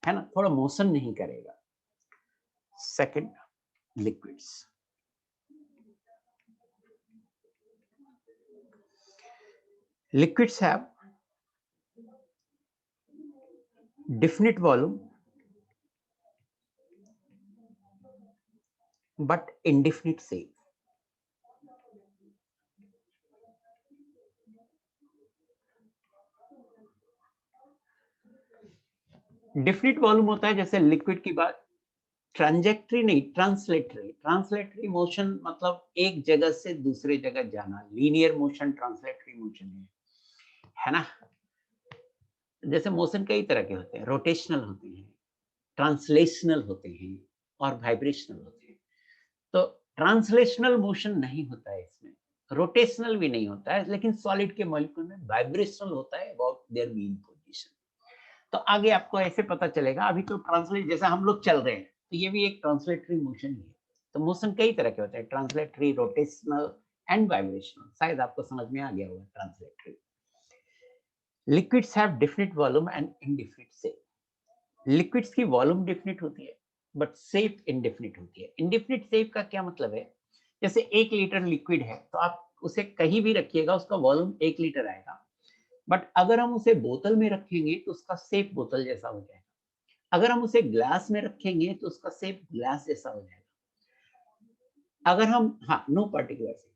है ना, थोड़ा मोशन नहीं करेगा। Second, liquids. Liquids have definite volume but indefinite shape. Definite volume होता है, जैसे लिक्विड की बात, ट्रांजेक्टरी नहीं, ट्रांसलेटरी। ट्रांसलेटरी मोशन मतलब एक जगह से दूसरे जगह जाना, लीनियर मोशन ट्रांसलेटरी मोशन है ना? जैसे मोशन कई तरह के होते हैं, रोटेशनल होते हैं, ट्रांसलेशनल होते हैं और वाइब्रेशनल होते हैं। तो ट्रांसलेशनल मोशन नहीं होता है इसमें, रोटेशनल भी नहीं होता है, लेकिन सॉलिड के मॉलिक्यूल में वाइब्रेशनल होता है अबाउट देयर मीन पोजीशन। तो आगे आपको ऐसे पता चलेगा। अभी तो ट्रांसलेट, जैसे हम लोग चल रहे हैं, तो ये भी एक ट्रांसलेटरी मोशन ही है। तो मोशन कई तरह के होते हैं, ट्रांसलेटरी, रोटेशनल एंड वाइब्रेशनल। शायद आपको समझ में आ गया होगा translatory. Liquids have definite volume and indefinite shape. Liquids की वॉल्यूम डेफिनिट होती है बट शेप इनडेफिनिट होती है। इनडेफिनिट शेप का क्या मतलब है? जैसे 1 लीटर लिक्विड है तो आप उसे कहीं भी रखिएगा, उसका वॉल्यूम 1 लीटर आएगा, बट अगर हम उसे बोतल में रखेंगे तो उसका शेप बोतल जैसा हो जाएगा। अगर हम उसे ग्लास में रखेंगे तो उसका शेप ग्लास जैसा हो जाएगा। अगर हम, हाँ, no particular shape,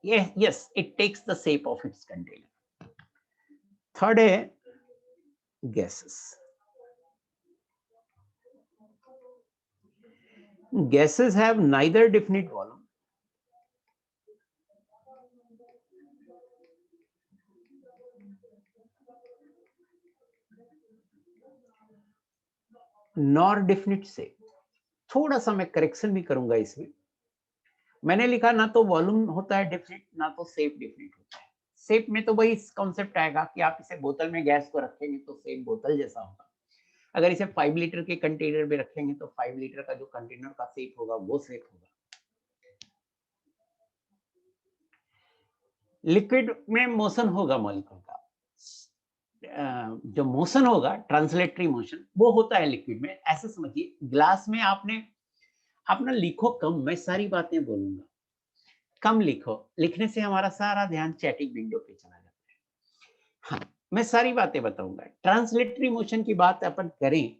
yes, it takes the shape of its container. Third है gases. Gases have neither definite volume nor definite shape. थोड़ा सा मैं करेक्शन भी करूंगा इसमें. मैंने लिखा ना तो वॉल्यूम होता है डेफिनिट, ना तो शेप डेफिनिट होता है. शेप में तो वही कॉन्सेप्ट आएगा कि आप इसे बोतल में गैस को रखेंगे तो शेप बोतल जैसा होगा. अगर इसे 5 लीटर के कंटेनर में रखेंगे तो 5 लीटर का जो कंटेनर का शेप होगा वो शेप होगा. लिक्विड में मोशन होगा मॉलिक्यूल का. जो मोशन होगा ट्रांसलेटरी मोशन वो होता है लिक्विड में. ऐसे समझिए ग्लास में आपने अपना लिखो कम, मैं सारी बातें बोलूंगा. कम लिखो, लिखने से हमारा सारा ध्यान चैटिंग विंडो पे चला जाता है. हाँ, मैं सारी बातें बताऊंगा. ट्रांसलेटरी मोशन की बात अपन करें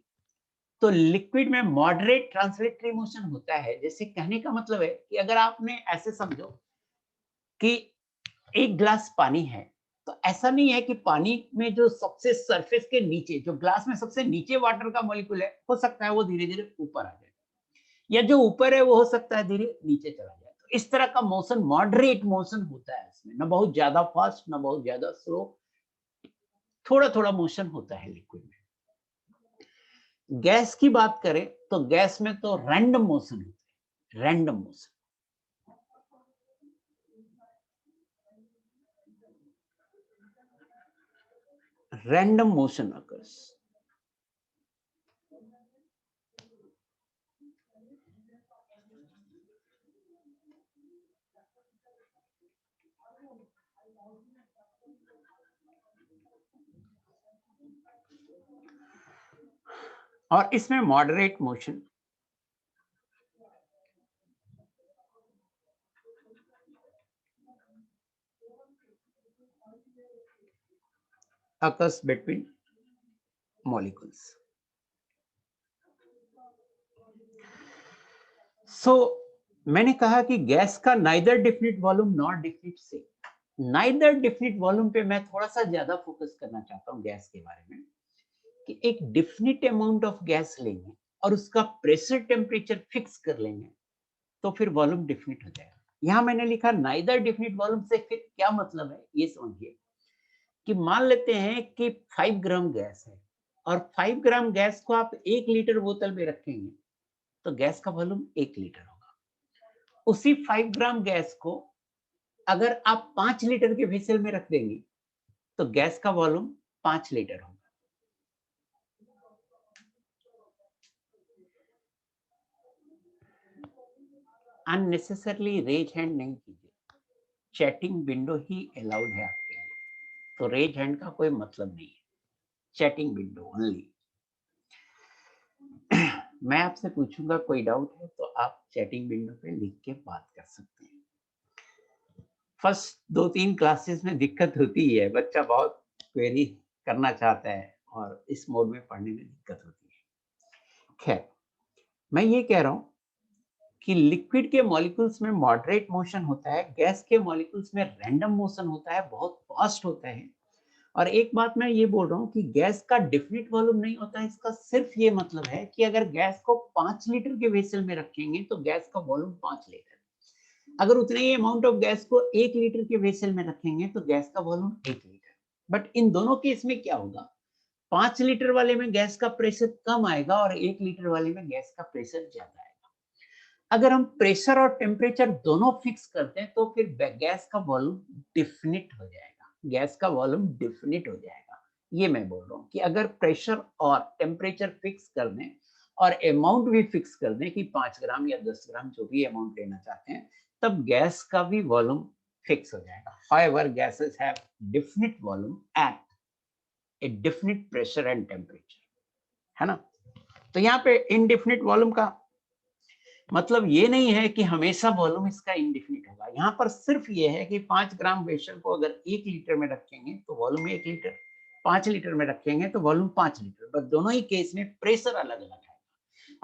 तो लिक्विड में मॉडरेट ट्रांसलेटरी मोशन होता है. जैसे कहने का मतलब है कि अगर आपने ऐसे समझो कि एक ग्लास पानी है, तो ऐसा नहीं है कि पानी में जो सबसे सरफेस के नीचे, जो ग्लास में सबसे नीचे वाटर का मॉलिक्यूल है, हो सकता है वो धीरे धीरे ऊपर आ जाए, या जो ऊपर है वो हो सकता है धीरे नीचे चला जाए. तो इस तरह का मोशन मॉडरेट मोशन होता है. इसमें ना बहुत ज्यादा फास्ट ना बहुत ज्यादा स्लो, थोड़ा थोड़ा मोशन होता है लिक्विड में. गैस की बात करें तो गैस में तो रैंडम मोशन होता है. Random motion, random motion occurs. और इसमें moderate motion occurs between molecules. So मैंने कहा कि गैस का neither definite volume not definite shape. Neither definite volume पे मैं थोड़ा सा ज्यादा फोकस करना चाहता हूं गैस के बारे में, कि एक डेफिनिट अमाउंट ऑफ गैस लेंगे और उसका प्रेशर टेम्परेचर फिक्स कर लेंगे तो फिर वॉल्यूम डेफिनिट हो जाएगा. यहां मैंने लिखा नाइदर डेफिनिट वॉल्यूम से फिर क्या मतलब है ये समझिए. कि मान लेते हैं कि 5 ग्राम गैस है और 5 ग्राम गैस को आप 1 लीटर बोतल में रखेंगे तो गैस का वॉल्यूम 1 लीटर होगा. उसी 5 ग्राम गैस को अगर आप 5 लीटर के वेसल में रख देंगे तो गैस का वॉल्यूम 5 लीटर होगा. अननेसेसरली रेज हैंड नहीं कीजिए. चैटिंग विंडो ही अलाउड है आपके लिए, तो रेज हैंड का कोई मतलब नहीं है. Chatting window only. मैं आपसे पूछूंगा कोई डाउट है तो आप चैटिंग विंडो पे लिख के बात कर सकते हैं. फर्स्ट 2-3 क्लासेस में दिक्कत होती है, बच्चा बहुत क्वेरी करना चाहता है और इस मोड में पढ़ने में दिक्कत होती है. खैर, मैं ये कह रहा हूं कि लिक्विड के मॉलिक्यूल्स में मॉडरेट मोशन होता है, गैस के मॉलिक्यूल्स में रैंडम मोशन होता है, बहुत फास्ट होता है. और एक बात मैं ये बोल रहा हूँ कि गैस का डेफिनिट वॉल्यूम नहीं होता है. इसका सिर्फ ये मतलब है कि अगर गैस को 5 लीटर के वेसल में रखेंगे तो गैस का वॉल्यूम 5 लीटर. अगर उतने ही अमाउंट ऑफ गैस को 1 लीटर के वेसल में रखेंगे तो गैस का वॉल्यूम 1 लीटर. बट इन दोनों केस में क्या होगा, 5 लीटर वाले में गैस का प्रेशर कम आएगा और 1 लीटर वाले में गैस का प्रेशर ज्यादा आएगा. अगर हम प्रेशर और टेम्परेचर दोनों फिक्स करते हैं तो फिर गैस का वॉल्यूम डिफिनिट हो जाएगा. गैस का वॉल्यूम डिफिनिट हो जाएगा. ये मैं बोल रहा हूँ कि अगर प्रेशर और टेम्परेचर फिक्स कर दें और अमाउंट भी फिक्स कर दें कि 5 ग्राम या 10 ग्राम जो भी अमाउंट लेना चाहते हैं, तब गैस का भी वॉल्यूम फिक्स हो जाएगा. However, gases have definite volume at a definite pressure and temperature, है ना. तो यहाँ पे indefinite वॉल्यूम का मतलब ये नहीं है कि हमेशा वॉल्यूम इसका इंडेफिनिट होगा. यहाँ पर सिर्फ ये है कि 5 ग्राम वेसल को अगर 1 लीटर में रखेंगे तो वॉल्यूम 1 लीटर, 5 लीटर में रखेंगे तो वॉल्यूम 5 लीटर. बस दोनों ही केस में प्रेशर अलग अलग है.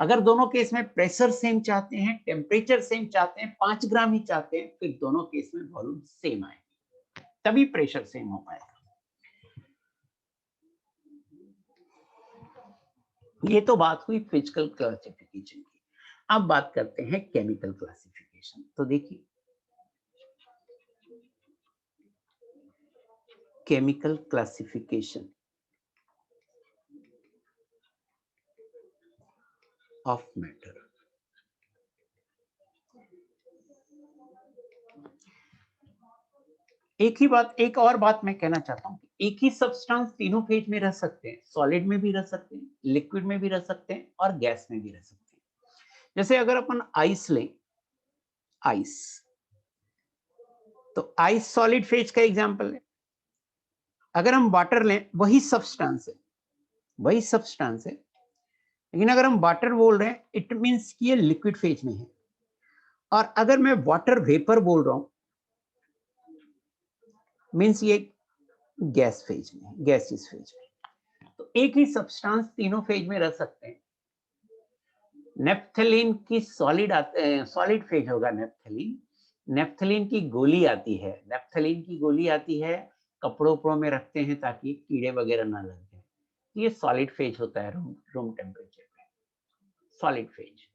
अगर दोनों केस में प्रेशर सेम चाहते हैं, टेम्परेचर सेम चाहते हैं, 5 ग्राम ही चाहते हैं, फिर दोनों केस में वॉल्यूम सेम आएगी, तभी प्रेशर सेम हो पाएगा। ये तो बात हुई फिजिकल क्लासिफिकेशन की। अब बात करते हैं केमिकल क्लासिफिकेशन। तो देखिए, केमिकल क्लासिफिकेशन ऑफ मैटर। एक और बात मैं कहना चाहता हूं, एक ही सब्सटेंस तीनों फेज में रह सकते हैं, सॉलिड में भी रह सकते हैं, लिक्विड में भी रह सकते हैं और गैस में भी रह सकते हैं। जैसे अगर अपन आइस लें, आइस, तो आइस सॉलिड फेज का एग्जांपल है। अगर हम वाटर लें, वही सब्सटेंस है, वही सब्सटेंस है, लेकिन अगर हम वाटर बोल रहे हैं, इट मींस कि ये लिक्विड फेज में है। और अगर मैं वाटर वेपर बोल रहा हूं, मींस ये गैस फेज में है, गैसियस फेज में। तो एक ही सब्सटेंस तीनों फेज में रह सकते हैं। नेफ्थलीन की सॉलिड फेज होगा नेफ्थलीन। नेफ्थलीन की गोली आती है, नेफ्थलीन की गोली आती है, कपड़ों उपड़ों में रखते हैं ताकि कीड़े वगैरह ना लग जाए। ये सॉलिड फेज होता है रूम टेम्परेचर पे, सॉलिड फेज।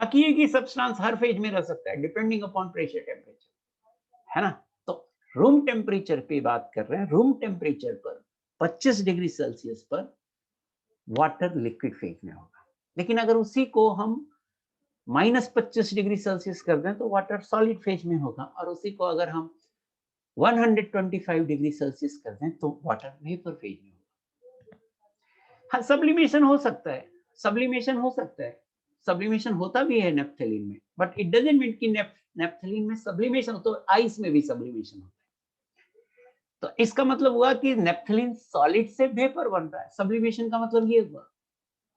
बाकी एक ही सब्सटेंस हर फेज में रह सकता है डिपेंडिंग अपॉन प्रेशर टेम्परेचर, है ना। तो रूम टेम्परेचर पे बात कर रहे हैं, रूम टेम्परेचर पर 25 डिग्री सेल्सियस पर वाटर लिक्विड फेज में होगा। लेकिन अगर उसी को हम -25 डिग्री सेल्सियस कर दें तो वाटर सॉलिड फेज में होगा, और उसी को अगर हम 125 डिग्री सेल्सियस कर दें तो वाटर वेपर फेज में होगा। हाँ, सब्लिमेशन हो सकता है, सब्लिमेशन हो सकता है, सब्लिमेशन होता भी है नेफ्थलीन में, बट इट डजंट मीन कि नेफ्थलीन में सब्लिमेशन हो, तो आइस में भी सब्लिमेशन होता है। तो इसका मतलब हुआ कि नेफ्थलीन सॉलिड से वेपर बन रहा है, सब्लिमेशन का मतलब ये हुआ।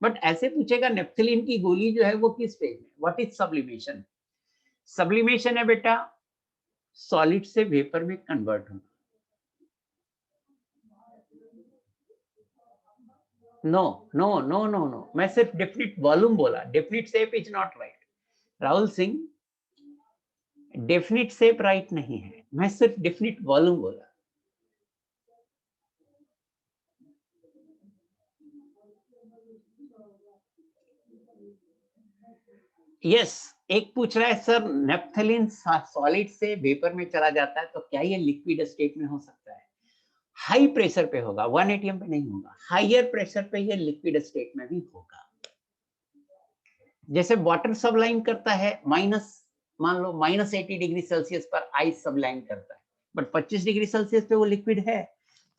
बट ऐसे पूछेगा नेफ्थलीन की गोली जो है वो किस फेज में, व्हाट इज सब्लिमेशन? सब्लिमेशन है बेटा सॉलिड से वेपर में कन्वर्ट होना। No no no no no, मैं सिर्फ डेफिनिट वॉल्यूम बोला, definite shape is not right. Rahul Singh, definite shape right नहीं है, मैं सिर्फ डेफिनिट वॉल्यूम बोला। यस, एक पूछ रहा है सर नेफ्थलीन सॉलिड से वेपर में चला जाता है तो क्या ये लिक्विड स्टेट में हो सकता है? हाई प्रेशर पे होगा, 1 atm पे नहीं होगा, हायर प्रेशर पे ये लिक्विड स्टेट में भी होगा। जैसे वाटर सबलाइन करता है मान लो -80 डिग्री सेल्सियस पर आइस सबलाइन करता है, बट 25 डिग्री सेल्सियस पे वो लिक्विड है।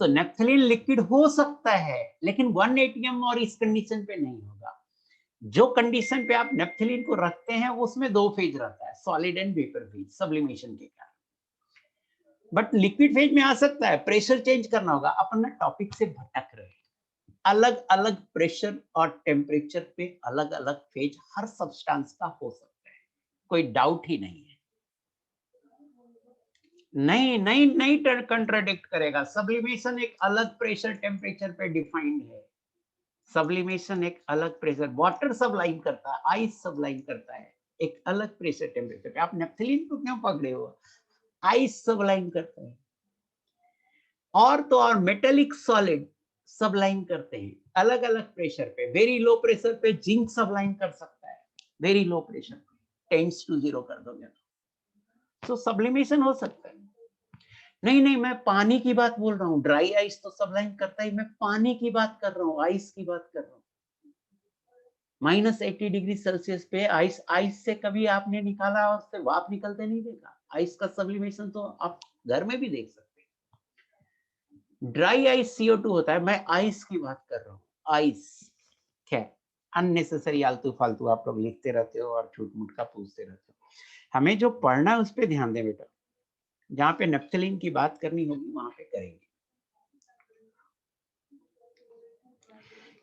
तो नेफ्थलीन लिक्विड हो सकता है, लेकिन 1 atm और इस कंडीशन पे नहीं होगा। जो कंडीशन पे आप नेफ्थलीन को रखते हैं उसमें 2 फेज रहता है, solid and vapour phase, sublimation के कारण। बट लिक्विड फेज में आ सकता है, प्रेशर चेंज करना होगा। अपन ना टॉपिक से भटक रहे हैं। अलग अलग प्रेशर और टेम्परेचर पे अलग अलग फेज हर सब्सटेंस का हो सकता है, कोई डाउट ही नहीं है। नहीं नहीं नहीं, कंट्राडिक्ट करेगा। सब्लिमेशन एक अलग प्रेशर टेम्परेचर पे डिफाइंड है। सब्लिमेशन एक अलग प्रेशर, वाटर सबलाइन करता है, आइस सबलाइन करता है एक अलग प्रेशर टेम्परेचर पे। आप नेफ्थलीन को क्यों पकड़े हो? आइस सबलाइन करता है। और तो और मेटेलिक सॉलिड सबलाइन करते हैं अलग अलग प्रेशर पे। वेरी लो प्रेशर पे जिंक सबलाइन कर सकता है, वेरी लो प्रेशर पे टेंड्स टू 0 कर दोगे तो सब्लिमेशन हो सकता है। नहीं नहीं, मैं पानी की बात बोल रहा हूँ, ड्राई आइस तो सबलाइन करता ही, मैं पानी की बात कर रहा हूँ, आइस की बात कर रहा हूँ। -80 डिग्री सेल्सियस पे आइस, आइस से कभी आपने निकाला और उससे वाप निकलते नहीं देखा? आइस का सब्लिमेशन तो आप घर में भी देख सकते हैं। ड्राई आइस CO2 होता है, मैं आइस की बात कर रहा हूँ, आइस। खैर, अननेसेसरी आलतू फालतू आप लोग लिखते रहते हो और झूठ मूठ का पूछते रहते हो। हमें जो पढ़ना है उस पर ध्यान दें बेटा, जहां पे नेफ्थलीन की बात करनी होगी वहां पे करेंगे।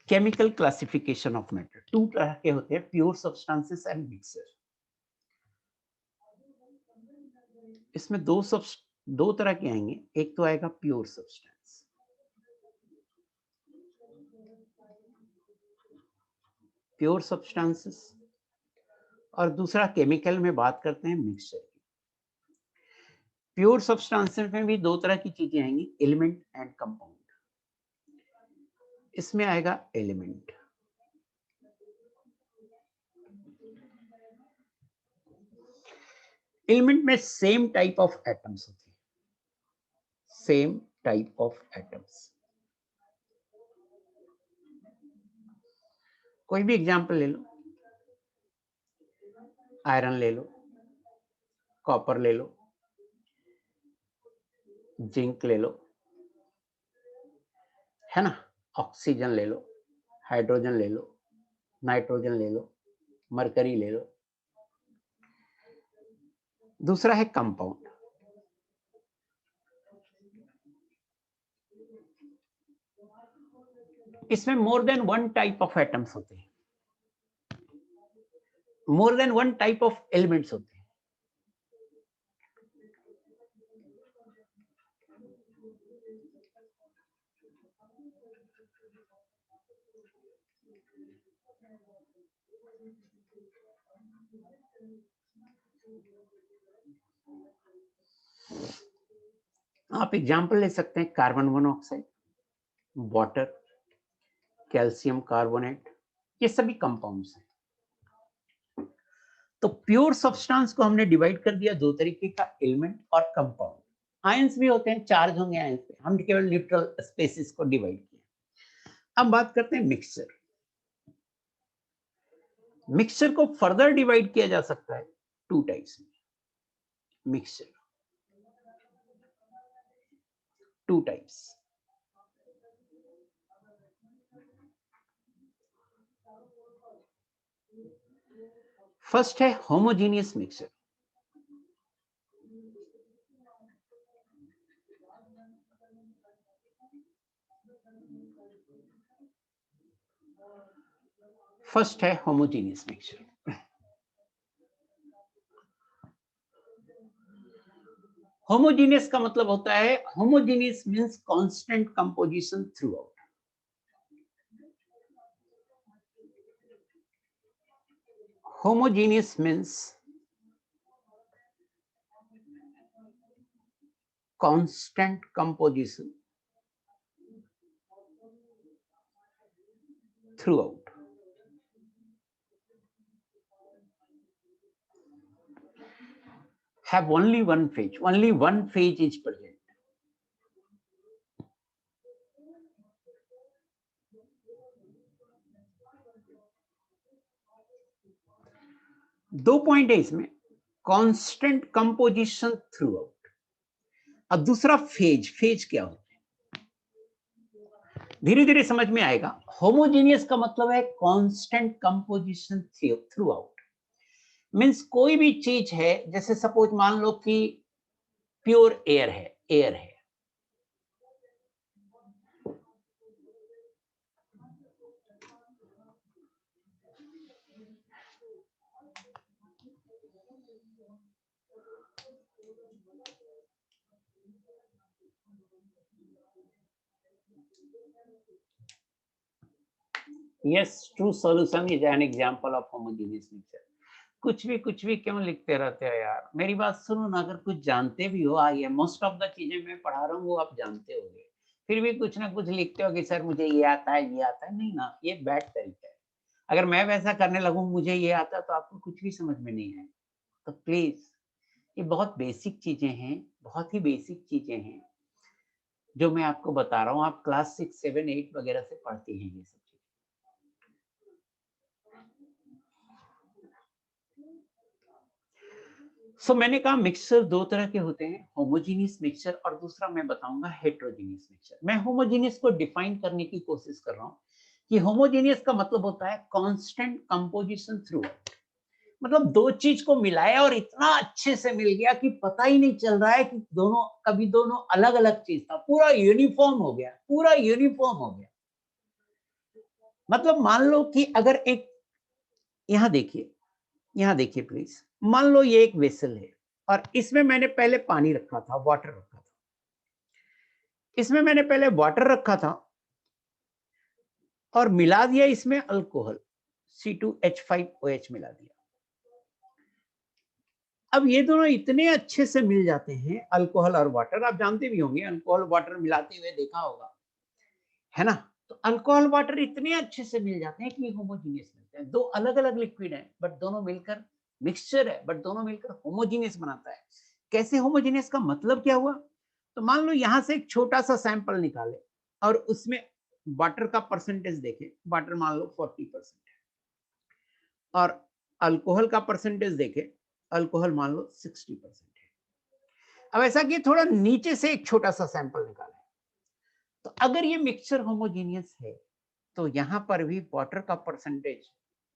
केमिकल क्लासिफिकेशन ऑफ मैटर 2 तरह के होते हैं, प्योर सब्सटेंसेस एंड मिक्सर। इसमें दो तरह के आएंगे, एक तो आएगा प्योर सब्सटेंस, प्योर सब्सटेंसेस, और दूसरा केमिकल में बात करते हैं मिक्सचर की। प्योर सब्सटेंसेस में भी दो तरह की चीजें आएंगी, एलिमेंट एंड कंपाउंड। इसमें आएगा एलिमेंट। एलिमेंट में सेम टाइप ऑफ एटम्स होते हैं, सेम टाइप ऑफ एटम्स। कोई भी एग्जांपल ले लो, आयरन ले लो, कॉपर ले लो, जिंक ले लो, है ना, ऑक्सीजन ले लो, हाइड्रोजन ले लो, नाइट्रोजन ले लो, मरकरी ले लो। दूसरा है कंपाउंड। इसमें मोर than one type of atoms होते हैं, मोर than one type of elements होते हैं। आप एग्जाम्पल ले सकते हैं, carbon monoxide, water, calcium carbonate, ये सभी कंपाउंड्स हैं। तो प्योर सब्सटेंस को हमने डिवाइड कर दिया दो तरीके का, एलिमेंट और कंपाउंड। आयंस भी होते हैं, चार्ज होंगे आयंस पे, हम केवल न्यूट्रल स्पेसिस को डिवाइड किया। अब बात करते हैं मिक्सचर। मिक्सचर को फर्दर डिवाइड किया जा सकता है टू टाइप्स में। Mixture two types. फर्स्ट है होमोजेनियस मिक्सचर। फर्स्ट है होमोजेनियस मिक्सचर। होमोजेनियस का मतलब होता है, homogeneous means constant composition through out. Homogeneous means constant composition throughout. Have only one phase is present. दो पॉइंट है इसमें, कांस्टेंट कंपोजिशन थ्रू आउट, और दूसरा फेज क्या होता है, धीरे धीरे समझ में आएगा। होमोजेनियस का मतलब है constant composition through out, means कोई भी चीज है, जैसे सपोज मान लो कि प्योर एयर है, Yes, true solution is an example of homogeneous mixture. कुछ भी क्यों लिखते रहते हो यार, मेरी बात सुनो ना, अगर कुछ जानते भी हो, आइए मोस्ट ऑफ द चीजें मैं पढ़ा रहा हूँ वो आप जानते होंगे, फिर भी कुछ ना कुछ लिखते हो कि सर मुझे ये आता है, नहीं ना, ये बैड तरीका है। अगर मैं वैसा करने लगूं मुझे ये आता तो आपको कुछ भी समझ में नहीं आए। तो प्लीज, ये बहुत बेसिक चीजें हैं, बहुत ही बेसिक चीजें हैं जो मैं आपको बता रहा हूँ। आप क्लास 6, 7, 8 वगैरह से पढ़ते हैं ये सब। मैंने कहा मिक्सचर दो तरह के होते हैं, होमोजेनियस मिक्सचर और दूसरा मैं बताऊंगा हेटेरोजेनियस मिक्सचर। मैं होमोजेनियस को डिफाइन करने की कोशिश कर रहा हूं कि होमोजेनियस का मतलब होता है कांस्टेंट कंपोजिशन थ्रू आउट, मतलब दो चीज को मिलाया और इतना अच्छे से मिल गया कि पता ही नहीं चल रहा है कि कभी दोनों अलग अलग चीज था, पूरा यूनिफॉर्म हो गया, मतलब मान लो कि अगर एक, यहां देखिए प्लीज, मान लो ये एक वेसल है और इसमें मैंने पहले पानी रखा था, वाटर रखा था, इसमें मैंने पहले वाटर रखा था और मिला दिया इसमें अल्कोहल, C2H5OH मिला दिया। अब ये दोनों इतने अच्छे से मिल जाते हैं, अल्कोहल और वाटर, आप जानते भी होंगे अल्कोहल वाटर मिलाते हुए देखा होगा, है ना। तो अल्कोहल वाटर इतने अच्छे से मिल जाते हैं कि होमोजीनियस मिलते हैं। दो अलग अलग लिक्विड हैं बट दोनों मिलकर मिक्सचर है, बट दोनों मिलकर होमोजीनियस बनाता है। कैसे होमोजीनियस का मतलब क्या हुआ? तो मान लो यहां से एक छोटा सा सैंपल निकाले और उसमें वाटर का परसेंटेज देखें, वाटर मान लो 40% है, और अल्कोहल का परसेंटेज देखें, अल्कोहल मान लो 60% है। अब ऐसा कि थोड़ा नीचे से एक छोटा सा सैंपल निकाले, तो अगर ये मिक्सचर होमोजीनियस है तो यहां पर भी वाटर का परसेंटेज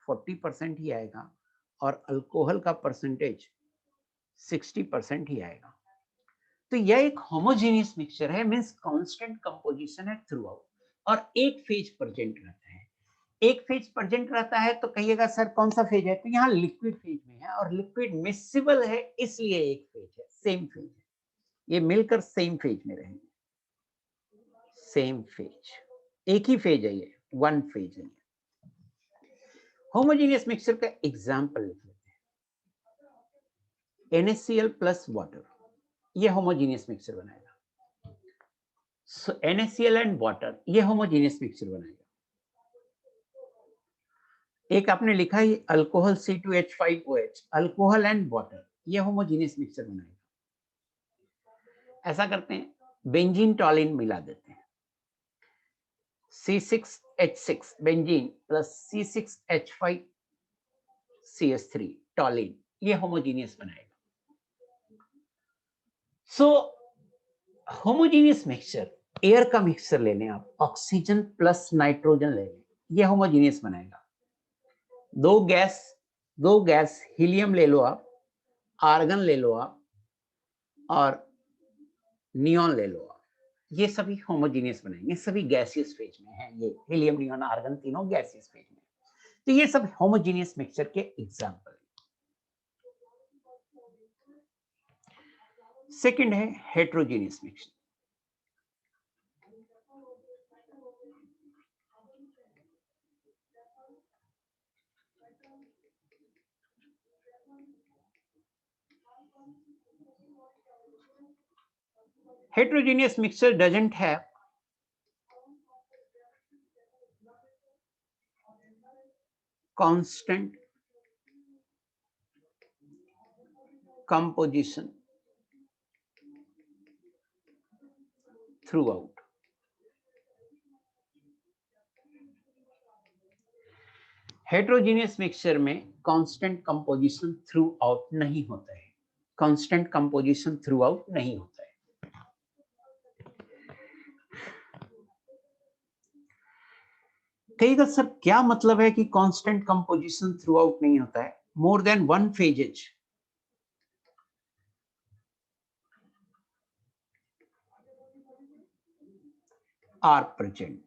40% ही आएगा और अल्कोहल का परसेंटेज 60% ही आएगा। तो यह एक होमोजीनियस मिक्सचर है, मींस कांस्टेंट कंपोजिशन है थ्रू आउट, और एक फेज प्रेजेंट रहता है। एक फेज प्रेजेंट रहता है तो कहिएगा सर कौन सा फेज है? तो यहाँ लिक्विड फेज में है, और लिक्विड मिक्सिबल है इसलिए एक फेज है, सेम फेज है, ये मिलकर सेम फेज में रहेंगे। सेम फेज, एक ही फेज है, ये वन फेज है। होमोजीनियस मिक्सचर का एग्जांपल लिख लेते हैं। NaCl प्लस वाटर, ये होमोजीनियस मिक्सचर बनाएगा। सो NaCl एंड वाटर, ये होमोजीनियस मिक्सचर बनाएगा। एक आपने लिखा है alcohol C2H5OH, alcohol and water, ये होमोजीनियस मिक्सचर बनाएगा। ऐसा करते हैं, बेंजीन टॉलिन मिला देते हैं, C6H6 बेंजीन प्लस C6H5CH3 टॉलिन, ये होमोजीनियस बनाएगा। सो होमोजीनियस मिक्सचर, एयर का मिक्सचर ले लें आप, ऑक्सीजन प्लस नाइट्रोजन ले लें, ये होमोजीनियस बनाएगा। दो गैस हीलियम ले लो आप, आर्गन ले लो आप, और नियॉन ले लो आप, ये सभी होमोजीनियस बनेंगे, सभी गैसियस फेज में है। ये हीलियम, नियॉन, आर्गन तीनों गैसियस फेज में। तो ये सब होमोजीनियस मिक्सचर के एग्जांपल। सेकंड है heterogeneous mixture. Heterogeneous mixture doesn't have constant composition throughout. Heterogeneous mixture में कांस्टेंट कंपोजिशन थ्रू आउट नहीं होता है, कांस्टेंट कंपोजिशन थ्रू आउट नहीं होता है। कहेगा सर क्या मतलब है कि कांस्टेंट कंपोजिशन थ्रू आउट नहीं होता है? More than one phases are present,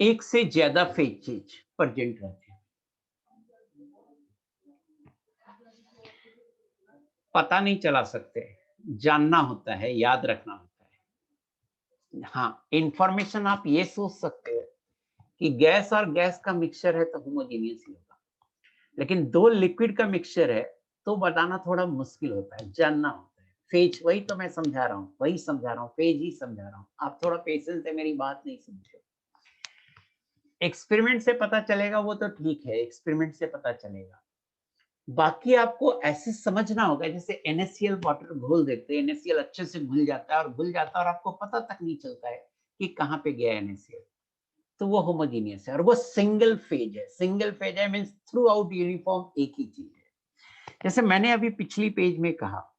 एक से ज्यादा फेजेज प्रेजेंट रहते हैं। पता नहीं चला सकते, जानना होता है, याद रखना होता है। हाँ, इंफॉर्मेशन आप ये सोच सकते हैं कि गैस और गैस का मिक्सचर है तो होमोजीनियस ही होगा, लेकिन दो लिक्विड का मिक्सचर है तो बताना थोड़ा मुश्किल होता है, जानना होता है। फेज, वही तो मैं समझा रहा हूँ, वही समझा रहा हूँ, फेज ही समझा रहा हूँ। आप थोड़ा पेशेंस से मेरी बात नहीं समझे। एक्सपेरिमेंट से पता चलेगा वो तो ठीक है, एक्सपेरिमेंट से पता चलेगा। बाकी आपको ऐसे समझना होगा जैसे NaCl वाटर घोल देते हैं, NaCl अच्छे से घुल जाता है और घुल जाता है और आपको पता तक नहीं चलता है कि कहाँ पे गया NaCl, तो वो होमोजीनियस है और वो सिंगल फेज है। सिंगल फेज है मींस थ्रू आउट यूनिफॉर्म एक ही चीज है। जैसे मैंने अभी पिछली पेज में कहा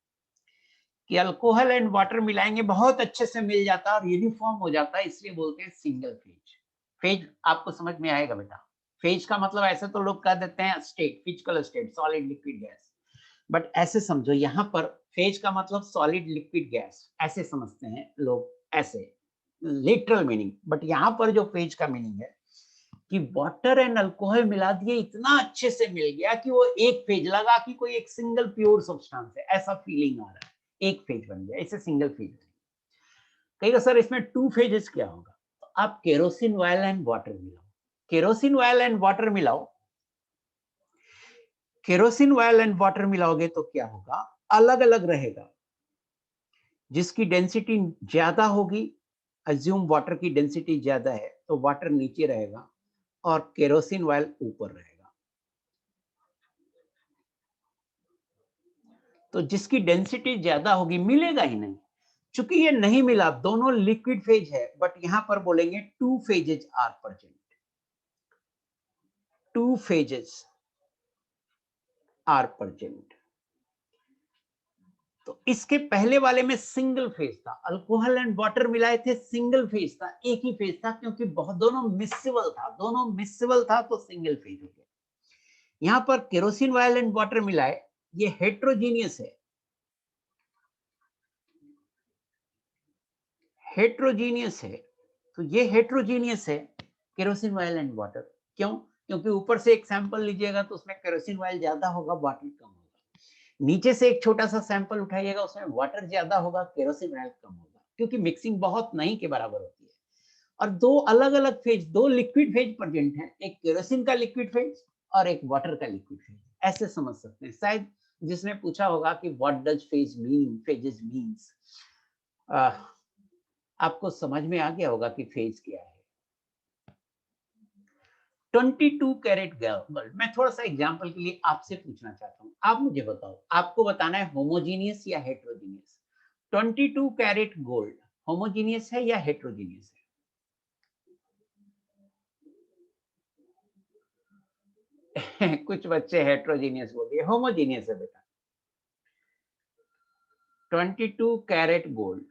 कि अल्कोहल एंड वाटर मिलाएंगे बहुत अच्छे से मिल जाता है और यूनिफॉर्म हो जाता है, इसलिए बोलते हैं सिंगल फेज। फेज आपको समझ में आएगा बेटा। फेज का मतलब ऐसे तो लोग कह देते हैं state, physical state, solid, liquid, gas, but ऐसे समझो यहाँ पर फेज का मतलब सॉलिड, लिक्विड, गैस, ऐसे समझते हैं लोग, ऐसे लिटरल मीनिंग। बट यहाँ पर जो फेज का मीनिंग है कि वाटर एंड अल्कोहल मिला दिए, इतना अच्छे से मिल गया कि वो एक फेज लगा कि कोई एक सिंगल प्योर सब्सटेंस है, ऐसा फीलिंग आ रहा है, एक फेज बन गया, इसे सिंगल फेज। कहेगा सर इसमें टू फेजेस क्या होगा? तो आप केरोसिन ऑयल एंड वाटर मिलाओ, केरोसिन ऑयल एंड वाटर मिलाओ, केरोसिन ऑयल एंड वाटर मिलाओगे तो क्या होगा, अलग अलग रहेगा। जिसकी डेंसिटी ज्यादा होगी, अज्यूम वाटर की डेंसिटी ज्यादा है तो वाटर नीचे रहेगा और केरोसिन ऑयल ऊपर रहेगा। तो जिसकी डेंसिटी ज्यादा होगी मिलेगा ही नहीं। चूंकि ये नहीं मिला, दोनों लिक्विड फेज है, बट यहां पर बोलेंगे two phases are present, two phases are present. तो इसके पहले वाले में सिंगल फेज था, अल्कोहल एंड वाटर मिलाए थे, सिंगल फेज था, एक ही फेज था, क्योंकि बहुत दोनों मिक्सिबल था, दोनों मिक्सिबल था तो सिंगल फेज हो गया। यहां पर केरोसिन ऑयल एंड वाटर मिलाए, ये हेट्रोजीनियस है, हेट्रोजीनियस है, तो ये हेट्रोजीनियस है केरोसिन ऑयल एंड वाटर। क्यों? क्योंकि ऊपर से एक सैंपल लीजिएगा तो उसमें केरोसिन ऑयल ज्यादा होगा, वाटर कम होगा। नीचे से एक छोटा सा सैंपल उठाइएगा, उसमें वाटर ज्यादा होगा, केरोसिन ऑयल कम होगा, क्योंकि मिक्सिंग बहुत नहीं के बराबर होती है। और दो अलग अलग फेज, दो लिक्विड फेज प्रेजेंट है, एक केरोसिन का लिक्विड फेज और एक वाटर का लिक्विड फेज। ऐसे समझ सकते हैं। शायद जिसने पूछा होगा कि what does phase mean, phases means, आपको समझ में आ गया होगा कि फेज क्या है। 22 कैरेट गोल्ड, मैं थोड़ा सा एग्जांपल के लिए आपसे पूछना चाहता हूं, आप मुझे बताओ, आपको बताना है होमोजीनियस या हेट्रोजीनियस। 22 कैरेट गोल्ड होमोजीनियस है या हेट्रोजीनियस है? कुछ बच्चे हेट्रोजीनियस बोल दिए, होमोजीनियस है बेटा। 22 कैरेट गोल्ड,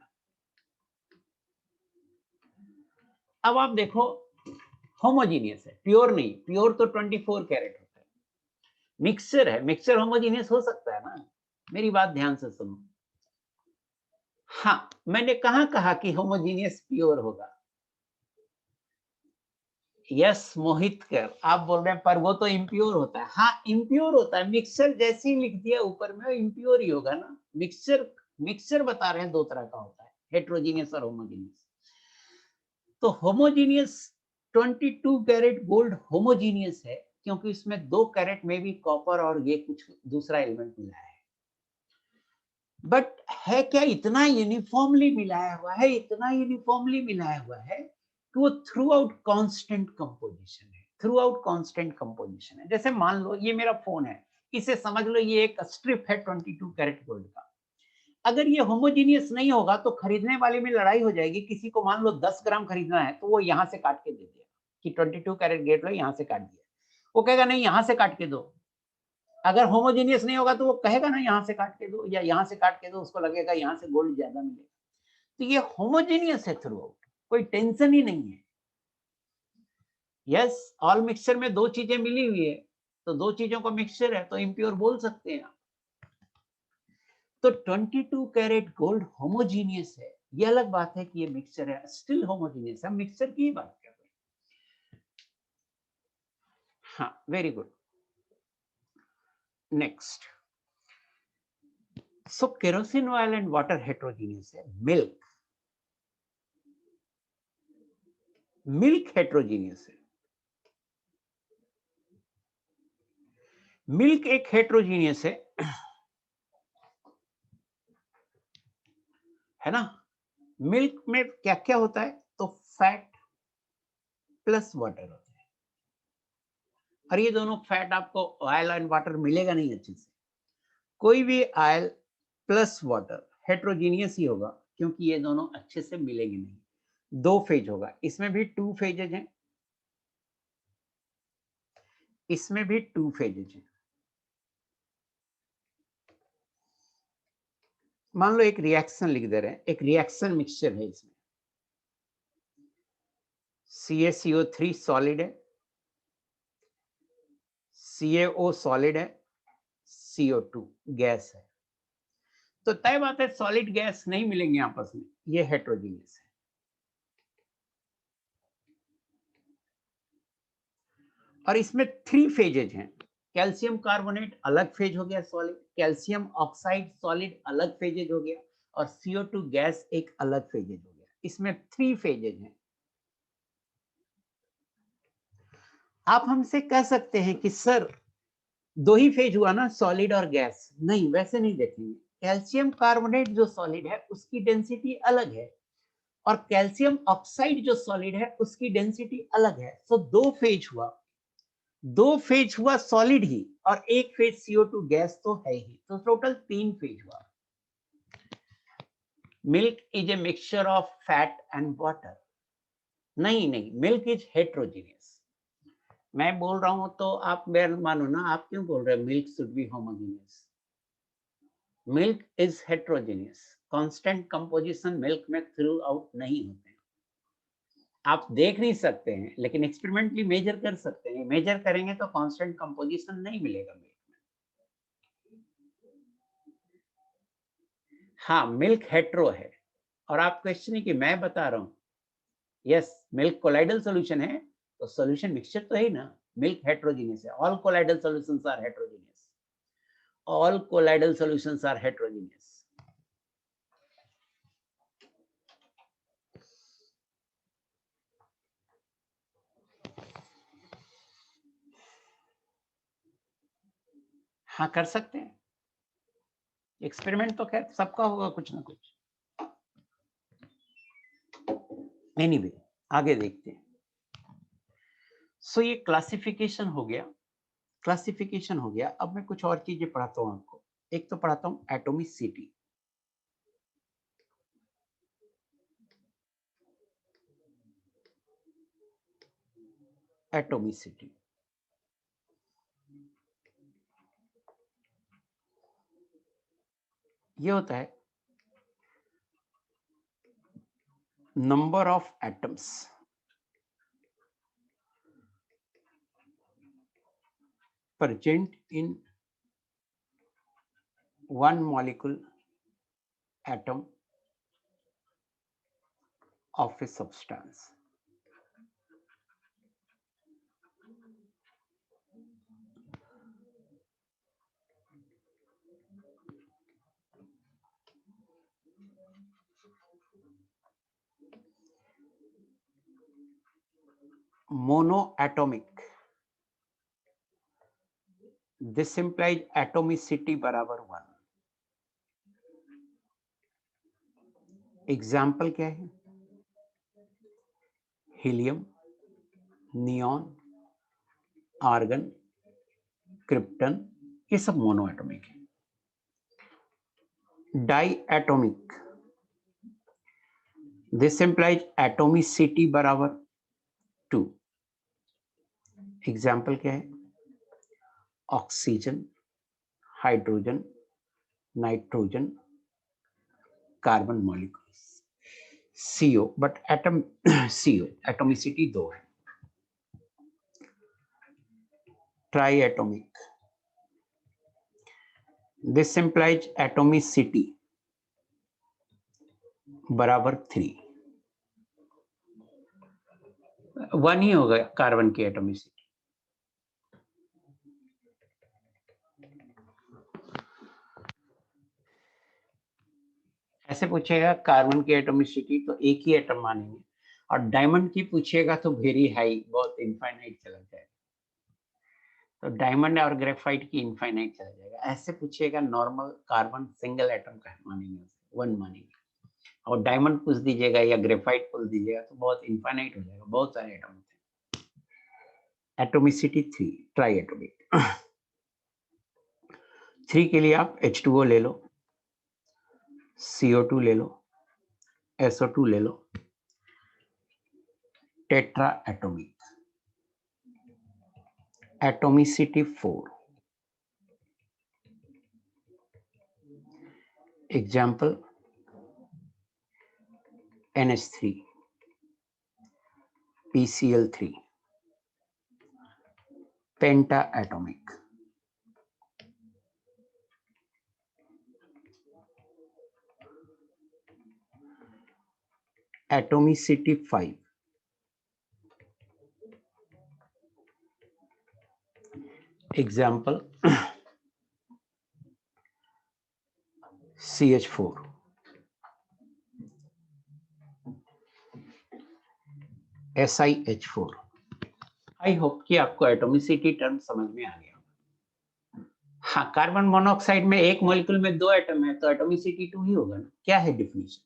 अब आप देखो होमोजीनियस है, प्योर नहीं, प्योर तो 24 कैरेट होता है। मिक्सचर है, मिक्सचर होमोजीनियस हो सकता है ना? मेरी बात ध्यान से सुनो। हाँ, मैंने कहा कि होमोजीनियस प्योर होगा। यस मोहित कर, आप बोल रहे हैं पर वो तो इम्प्योर होता है। हाँ इम्प्योर होता है, मिक्सचर जैसे ही लिख दिया ऊपर में, इम्प्योर ही होगा ना। मिक्सचर, मिक्सचर बता रहे हैं दो तरह का होता है, हेट्रोजीनियस और होमोजीनियस। तो होमोजीनियस 22 कैरेट गोल्ड होमोजीनियस है, क्योंकि इसमें 2 कैरेट में भी कॉपर और ये कुछ दूसरा एलिमेंट मिला है। बट है क्या इतना यूनिफॉर्मली मिलाया हुआ है, इतना यूनिफॉर्मली मिलाया हुआ है कि वो थ्रू आउट कॉन्स्टेंट कंपोजिशन है, थ्रू आउट कॉन्स्टेंट कंपोजिशन है। जैसे मान लो ये मेरा फोन है, इसे समझ लो ये एक स्ट्रिप है 22 कैरेट गोल्ड का। अगर ये होमोजीनियस नहीं होगा तो खरीदने वाले में लड़ाई हो जाएगी। किसी को मान लो 10 ग्राम खरीदना है तो वो यहाँ से काट के दे देगा कि 22 कैरेट गेट लो, यहाँ से काट दिया। वो कहेगा नहीं यहाँ से काट के दो। अगर होमोजीनियस नहीं होगा तो वो कहेगा ना यहाँ से काट के दो या यहाँ से काट के दो, उसको लगेगा यहाँ से गोल्ड ज्यादा मिलेगा। तो ये होमोजीनियस है थ्रू आउट, कोई टेंशन ही नहीं है। यस, ऑल मिक्सचर में दो चीजें मिली हुई है, तो दो चीजों का मिक्सचर है तो इम्प्योर बोल सकते हैं। तो 22 कैरेट गोल्ड होमोजीनियस है, ये अलग बात है कि ये मिक्सचर है, स्टिल होमोजीनियस। हम मिक्सचर की बात कर रहे हैं। हाँ very good. Next, so kerosene oil and water heterogeneous है। मिल्क, मिल्क हेट्रोजीनियस है। मिल्क एक हेट्रोजीनियस है ना। मिल्क में क्या क्या होता है, तो फैट प्लस वाटर होता है। और ये दोनों फैट आपको ऑयल एंड वाटर मिलेगा नहीं अच्छे से। कोई भी ऑयल प्लस वाटर हेट्रोजीनियस ही होगा, क्योंकि ये दोनों अच्छे से मिलेंगे नहीं। दो फेज होगा, इसमें भी टू फेजेज हैं, इसमें भी टू फेजेज हैं। मान लो एक रिएक्शन लिख दे रहे हैं, एक रिएक्शन मिक्सचर है, इसमें CaCO3 सॉलिड है, CaO सॉलिड है, CO2 गैस है। तो तय बात है सॉलिड गैस नहीं मिलेंगे आपस में, ये हेट्रोजीनियस है। और इसमें 3 फेजेज हैं। कैल्शियम कार्बोनेट अलग फेज हो गया सॉलिड, कैल्शियम ऑक्साइड सॉलिड अलग फेजेज हो गया, और CO2 गैस एक अलग फेजेज हो गया। इसमें 3 फेजेज हैं। आप हमसे कह सकते हैं कि सर 2 ही फेज हुआ ना, सॉलिड और गैस। नहीं, वैसे नहीं देखेंगे। कैल्शियम कार्बोनेट जो सॉलिड है उसकी डेंसिटी अलग है, और कैल्शियम ऑक्साइड जो सॉलिड है उसकी डेंसिटी अलग है। सो 2 फेज हुआ सॉलिड ही, और 1 फेज CO2 गैस तो है ही, तो टोटल 3 फेज हुआ। Milk is a mixture of fat and water. नहीं, मिल्क इज हेट्रोजीनियस। मैं बोल रहा हूं तो आप मानो ना, आप क्यों बोल रहे हो milk should be homogeneous? Milk is heterogeneous. Constant composition milk में थ्रू आउट नहीं होते हैं। आप देख नहीं सकते हैं, लेकिन एक्सपेरिमेंटली मेजर कर सकते हैं। मेजर करेंगे तो कांस्टेंट कंपोजिशन नहीं मिलेगा मिल्क में। हाँ, मिल्क हेट्रो है, और आप क्वेश्चन है कि मैं बता रहा हूं, यस, मिल्क कोलाइडल सॉल्यूशन है, तो सॉल्यूशन मिक्सचर तो है ना। मिल्क हेट्रोजेनियस है। All colloidal solutions are heterogeneous. All colloidal solutions are heterogeneous. हाँ, कर सकते हैं। एक्सपेरिमेंट तो खैर सबका होगा कुछ ना कुछ। एनीवे, आगे देखते हैं। सो ये क्लासिफिकेशन हो गया। अब मैं कुछ और चीजें पढ़ाता हूँ आपको। एक तो पढ़ाता हूँ एटॉमिसिटी। एटॉमिसिटी ये होता है number of atoms present in one molecule atom of a substance. Monoatomic. This implies atomicity बराबर 1. एग्जाम्पल क्या है? हीलियम, नियॉन, आर्गन, क्रिप्टन, ये सब मोनोएटॉमिक है। डाईएटॉमिक, दिस implies atomicity बराबर 2. एग्जाम्पल क्या है? Oxygen, hydrogen, nitrogen, carbon molecules, CO, but atom CO atomicity 2 है। ट्राईएटॉमिक, दिस implies एटॉमिसिटी बराबर 3. 1 ही होगा कार्बन की एटॉमिसिटी। ऐसे पूछेगा कार्बन की एटॉमिसिटी तो एक ही एटम मानेंगे, और डायमंड की पूछेगा तो वेरी हाई, बहुत इनफाइनाइट चला जाएगा। तो डायमंड और ग्रेफाइट की इनफाइनाइट चला जाएगा। ऐसे पूछेगा नॉर्मल कार्बन सिंगल एटम का मानेंगे, 1 मानेंगे। और डायमंड पूछ दीजिएगा या ग्रेफाइट पूछ दीजिएगा तो बहुत इनफाइनाइट हो जाएगा, बहुत सारे एटम होते हैं। एटॉमिसिटी 3, ट्राईएटॉमिक। 3 के लिए आप H2O ले लो, CO2 ले लो, SO2 ले लो, tetra atomic. Atomicity 4. Example NH3, PCl3, penta atomic. Atomicity 5. Example CH4, SiH4, I hope कि आपको एटॉमिसिटी टर्म समझ में आ गया। हाँ, कार्बन मोनोऑक्साइड में एक मॉलिक्यूल में 2 एटम है तो एटॉमिसिटी 2 ही होगा ना। क्या है definition?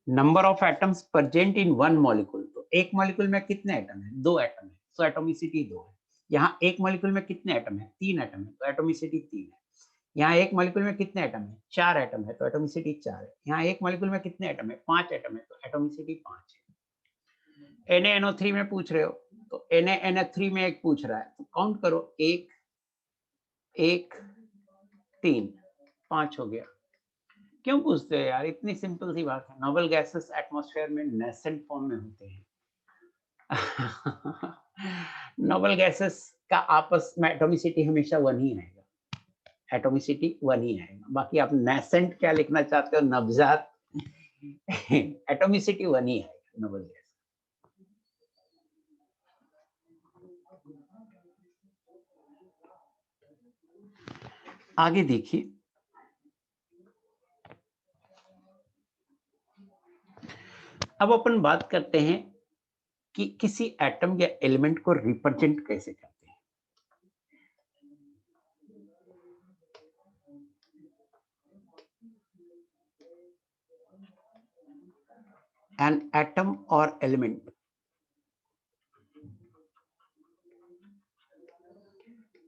Number of atoms present in one molecule. तो एक मॉलिक्यूल में कितने एटम है? 2 एटम है, तो एटॉमिसिटी 2 है। यहाँ एक मॉलिक्यूल में कितने एटम है? 3 एटम है, तो एटॉमिसिटी 3 है। यहाँ एक मॉलिक्यूल में कितने एटम है? 4 एटम है, तो एटॉमिसिटी 4 है। यहाँ एक मॉलिक्यूल में कितने एटम है? 5 एटम है, तो एटॉमिसिटी 5 है। NaNO3 में पूछ रहे हो तो NaNO3 में एक पूछ रहा है तो काउंट करो, 1 1 3 5 हो गया। क्यों पूछते हो यार? इतनी सिंपल सी बात है। नोबल गैसेस एटमॉस्फेयर में नेसेंट फॉर्म में होते हैं। नोबल गैसेस का आपस में एटॉमिसिटी हमेशा 1 ही आएगा, एटॉमिसिटी 1 ही आएगा। बाकी आप नेसेंट क्या लिखना चाहते हो, नवजात, एटॉमिसिटी 1 ही आएगा नोबल गैस। आगे देखिए, अब अपन बात करते हैं कि किसी एटम या एलिमेंट को रिप्रेजेंट कैसे करते हैं। An atom or element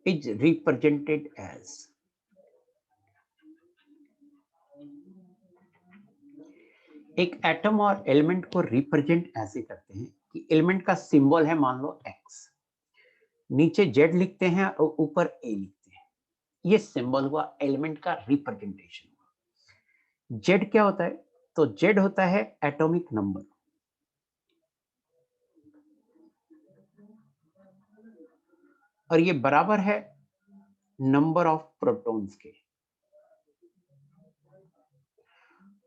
is represented as, एक एटम और एलिमेंट को रिप्रेजेंट ऐसे करते हैं कि एलिमेंट का सिंबल है मान लो X, नीचे Z लिखते हैं और ऊपर A लिखते हैं। ये सिंबल हुआ एलिमेंट का रिप्रेजेंटेशन हुआ। Z क्या होता है? तो Z होता है एटॉमिक नंबर, और ये बराबर है नंबर ऑफ प्रोटॉन्स के,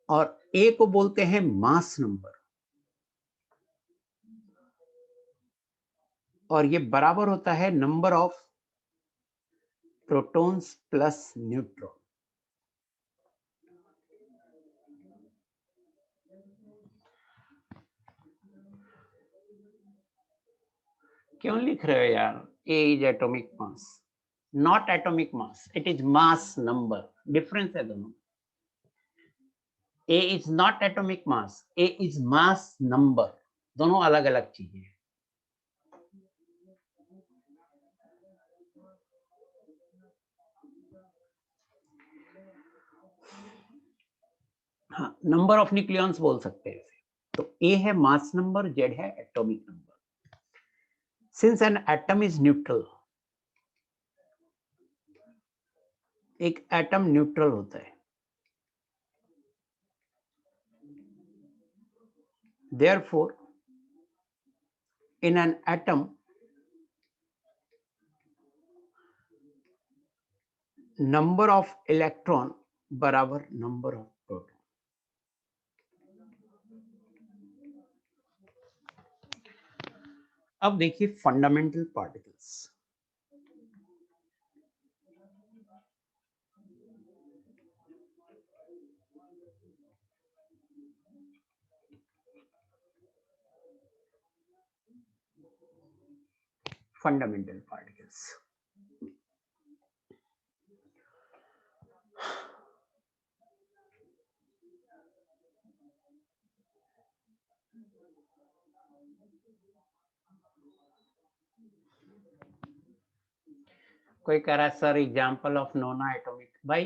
और A को बोलते हैं मास नंबर, और ये बराबर होता है number of protons plus neutron. क्यों लिख रहे हो यार? A is atomic mass, not atomic mass, it is mass number, difference है दोनों। A is not atomic mass, A is mass number, दोनों अलग अलग चीजें हैं। हाँ, नंबर ऑफ न्यूक्लियॉन्स बोल सकते हैं इसे। तो A है मास नंबर, Z है atomic number. Since an atom is neutral, एक एटम न्यूट्रल होता है, therefore in an atom number of electron बराबर number of proton। अब देखिए फंडामेंटल पार्टिकल्स। फंडामेंटल पार्टिकल्स, कोई कह रहा है sir example of non atomic. भाई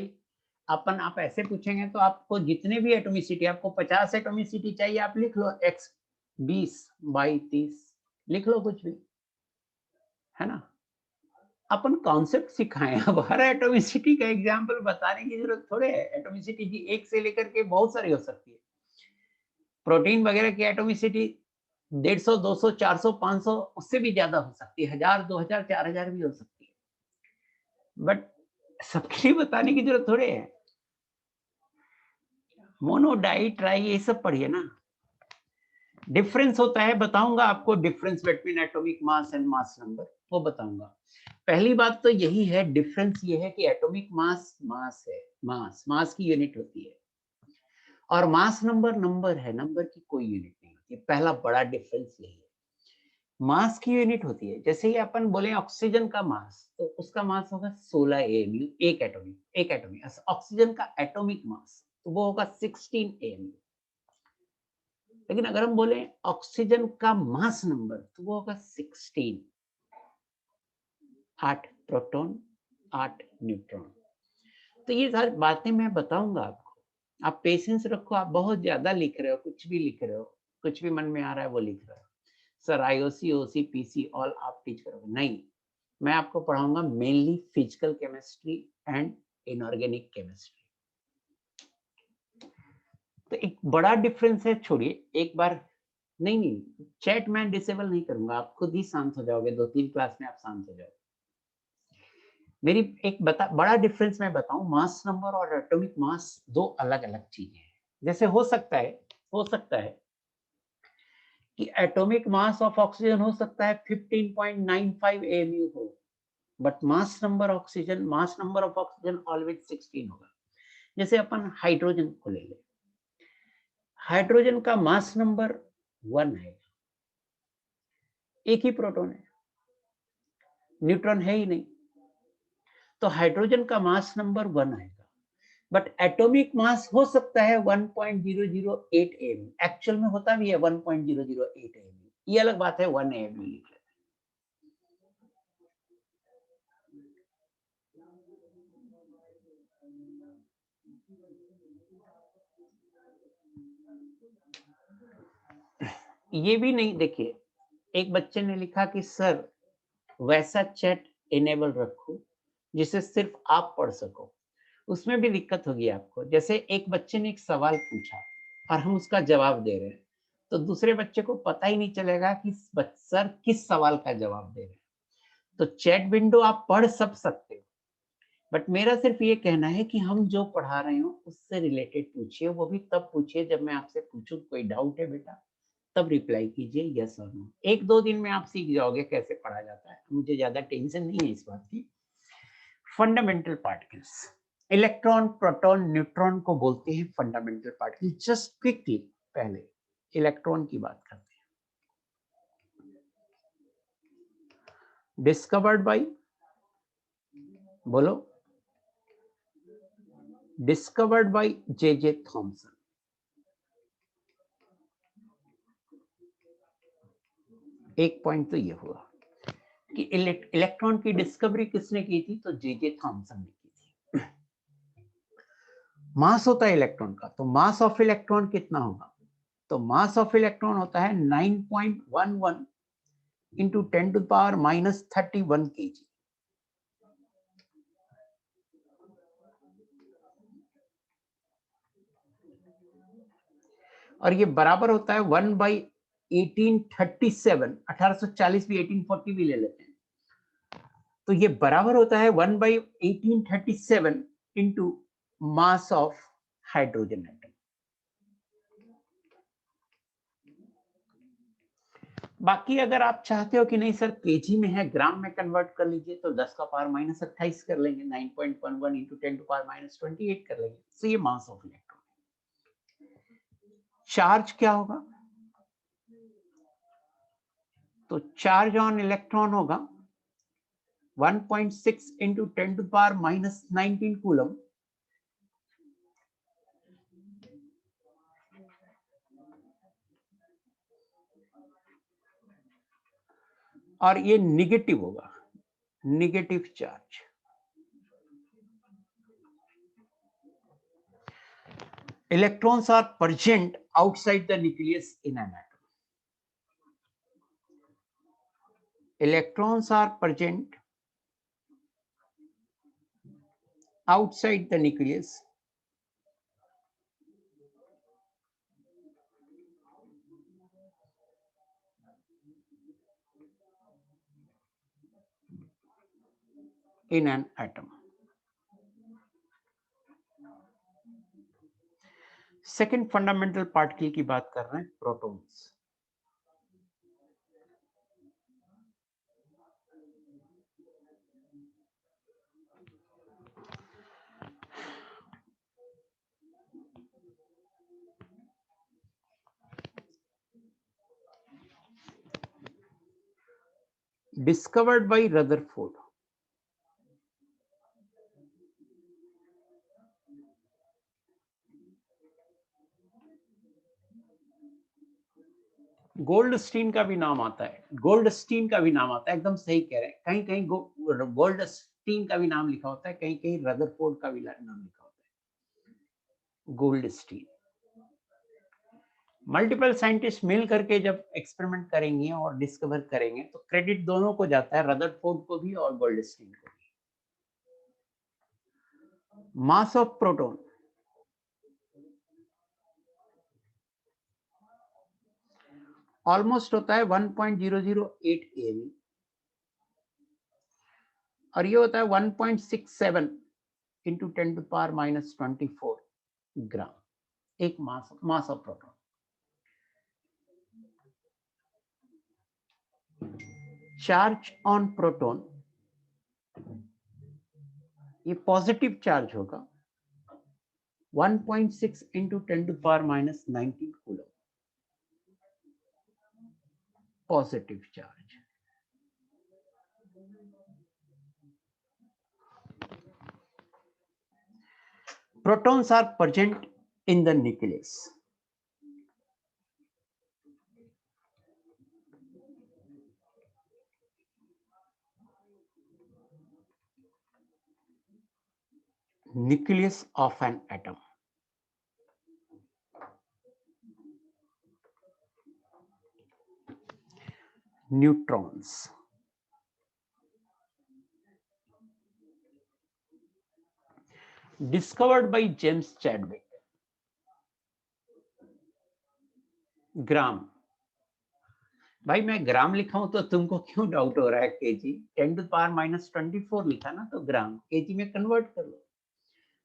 अपन आप ऐसे पूछेंगे तो आपको जितने भी एटॉमिसिटी, आपको 50 एटॉमिसिटी चाहिए, आप लिख लो x 20 बाई 30, लिख लो कुछ भी, है ना। अपन कॉन्सेप्ट सिखाएं, अब हर एटॉमिसिटी का एग्जांपल बताने की जरूरत थोड़े है। एटॉमिसिटी जी एक से लेकर के बहुत सारी हो सकती है। प्रोटीन वगैरह की एटॉमिसिटी 150, 200, 400, 500, उससे भी ज्यादा हो सकती है, 1000, 2000, 4000 भी हो सकती है। बट सबके लिए बताने की जरूरत थोड़े है। मोनो, डाई, ट्राई, ये सब पढ़िए ना। डिफरेंस होता है, बताऊंगा आपको difference between atomic mass and mass number, वो बताऊंगा। पहली बात तो यही है, डिफरेंस ये है कि एटॉमिक मास मास है, मास की यूनिट होती है, और मास नंबर नंबर है, नंबर की कोई यूनिट नहीं होती है। पहला बड़ा डिफरेंस यही है। मास की यूनिट होती है। जैसे ही अपन बोले ऑक्सीजन का मास, तो उसका मास होगा 16 AMU, एक एटॉमिक ऑक्सीजन का एटॉमिक मास, तो वो होगा 16 AMU। लेकिन अगर हम बोले ऑक्सीजन का मास नंबर, तो वो होगा 16, 8 प्रोटॉन 8 न्यूट्रॉन। तो ये सारी बातें मैं बताऊंगा आपको, आप पेशेंस रखो। आप बहुत ज्यादा लिख रहे हो, कुछ भी लिख रहे हो, कुछ भी मन में आ रहा है वो लिख रहे हो। सर आईओसी ओसी पीसी ऑल आप टीच करोगे? नहीं, मैं आपको पढ़ाऊंगा mainly physical chemistry and inorganic chemistry. तो एक बड़ा डिफरेंस है, छोड़िए एक बार, नहीं चैट मैं डिसेबल नहीं करूंगा, आप खुद ही शांत हो जाओगे, 2-3 क्लास में आप शांत हो जाओगे। मेरी एक बड़ा डिफरेंस मैं बताऊं, मास नंबर और एटॉमिक मास दो अलग अलग चीजें हैं। जैसे हो सकता है कि एटॉमिक मास ऑफ ऑक्सीजन हो सकता है 15.95 AMU हो, but mass number of oxygen always 16 होगा। जैसे अपन हाइड्रोजन को ले ले, हाइड्रोजन का मास नंबर 1 है, एक ही प्रोटॉन है, न्यूट्रॉन है ही नहीं, तो हाइड्रोजन का मास नंबर 1 आएगा। बट एटॉमिक मास हो सकता है 1.008 AMU, एक्चुअल में होता भी है 1.008 AMU, ये अलग बात है, 1 AMU लिख लेते हैं। ये भी नहीं, देखिए एक बच्चे ने लिखा कि सर वैसा चैट इनेबल रखो जिसे सिर्फ आप पढ़ सको, उसमें भी दिक्कत होगी आपको। जैसे एक बच्चे ने एक सवाल पूछा और हम उसका जवाब दे रहे हैं, तो दूसरे बच्चे को पता ही नहीं चलेगा कि सर किस सवाल का जवाब दे रहे हैं। तो चैट विंडो आप पढ़ सब सकते हो, बट मेरा सिर्फ ये कहना है कि हम जो पढ़ा रहे हो उससे रिलेटेड पूछिए, वो भी तब पूछिए जब मैं आपसे पूछूं कोई डाउट है बेटा, तब रिप्लाई कीजिए यस और नो। 1-2 दिन में आप सीख जाओगे कैसे पढ़ा जाता है, मुझे ज्यादा टेंशन नहीं है इस बात की। Fundamental particles, electron proton neutron को बोलते हैं फंडामेंटल पार्टिकल। जस्ट क्विकली पहले इलेक्ट्रॉन की बात करते हैं। डिस्कवर्ड बाय, बोलो, डिस्कवर्ड बाय जे थॉमसन। एक पॉइंट तो ये हुआ कि इलेक्ट्रॉन की डिस्कवरी किसने की थी, तो जे थॉमसन ने की थी। मास होता है इलेक्ट्रॉन का, तो मास ऑफ इलेक्ट्रॉन कितना होगा, तो मास ऑफ इलेक्ट्रॉन होता है 9.11 इंटू 10⁻31 kg। और ये बराबर होता है 1/1837, 1840 भी 1840 भी ले लेते हैं, तो ये बराबर होता है 1/1837 into mass of hydrogen atom. बाकी अगर आप चाहते हो कि नहीं सर केजी में है, ग्राम में कन्वर्ट कर लीजिए, तो 10⁻28 कर लेंगे, 9.11 इंटू 10⁻28 कर लेंगे, तो ये मास ऑफ इलेक्ट्रॉन। चार्ज क्या होगा, तो चार्ज ऑन इलेक्ट्रॉन होगा 1.6 इंटू 10⁻19 कूलम, और ये निगेटिव होगा, negative charge. Electrons are present outside the nucleus in an atom. Electrons are present outside the nucleus in an atom. Second fundamental particle की बात कर रहे हैं, protons. discovered by Rutherford. Goldstein का भी नाम आता है, गोल्डस्टीन का भी नाम आता है, एकदम सही कह रहे हैं। कहीं कहीं गोल्डस्टीन का भी नाम लिखा होता है, कहीं कहीं रदरफोर्ड का भी नाम लिखा होता है। गोल्डस्टीन। मल्टीपल साइंटिस्ट मिल करके जब एक्सपेरिमेंट करेंगे और डिस्कवर करेंगे तो क्रेडिट दोनों को जाता है, रदरफोर्ड को भी और गोल्डस्टीन को भी। मास ऑफ प्रोटॉन, ऑलमोस्ट होता है 1.008 eV और ये होता है 1.67 इंटू 10⁻⁻24 ग्राम, एक mass of proton. Charge on proton, ये पॉजिटिव चार्ज होगा 1.6 into 10⁻⁻19 coulomb, positive charge. Protons are present in the nucleus. Nucleus of an atom. Neutrons. Discovered by James Chadwick. ग्राम, भाई मैं ग्राम लिखा हूं तो तुमको क्यों डाउट हो रहा है? केजी 10⁻⁻24 लिखा ना, तो ग्राम केजी में कन्वर्ट कर लो,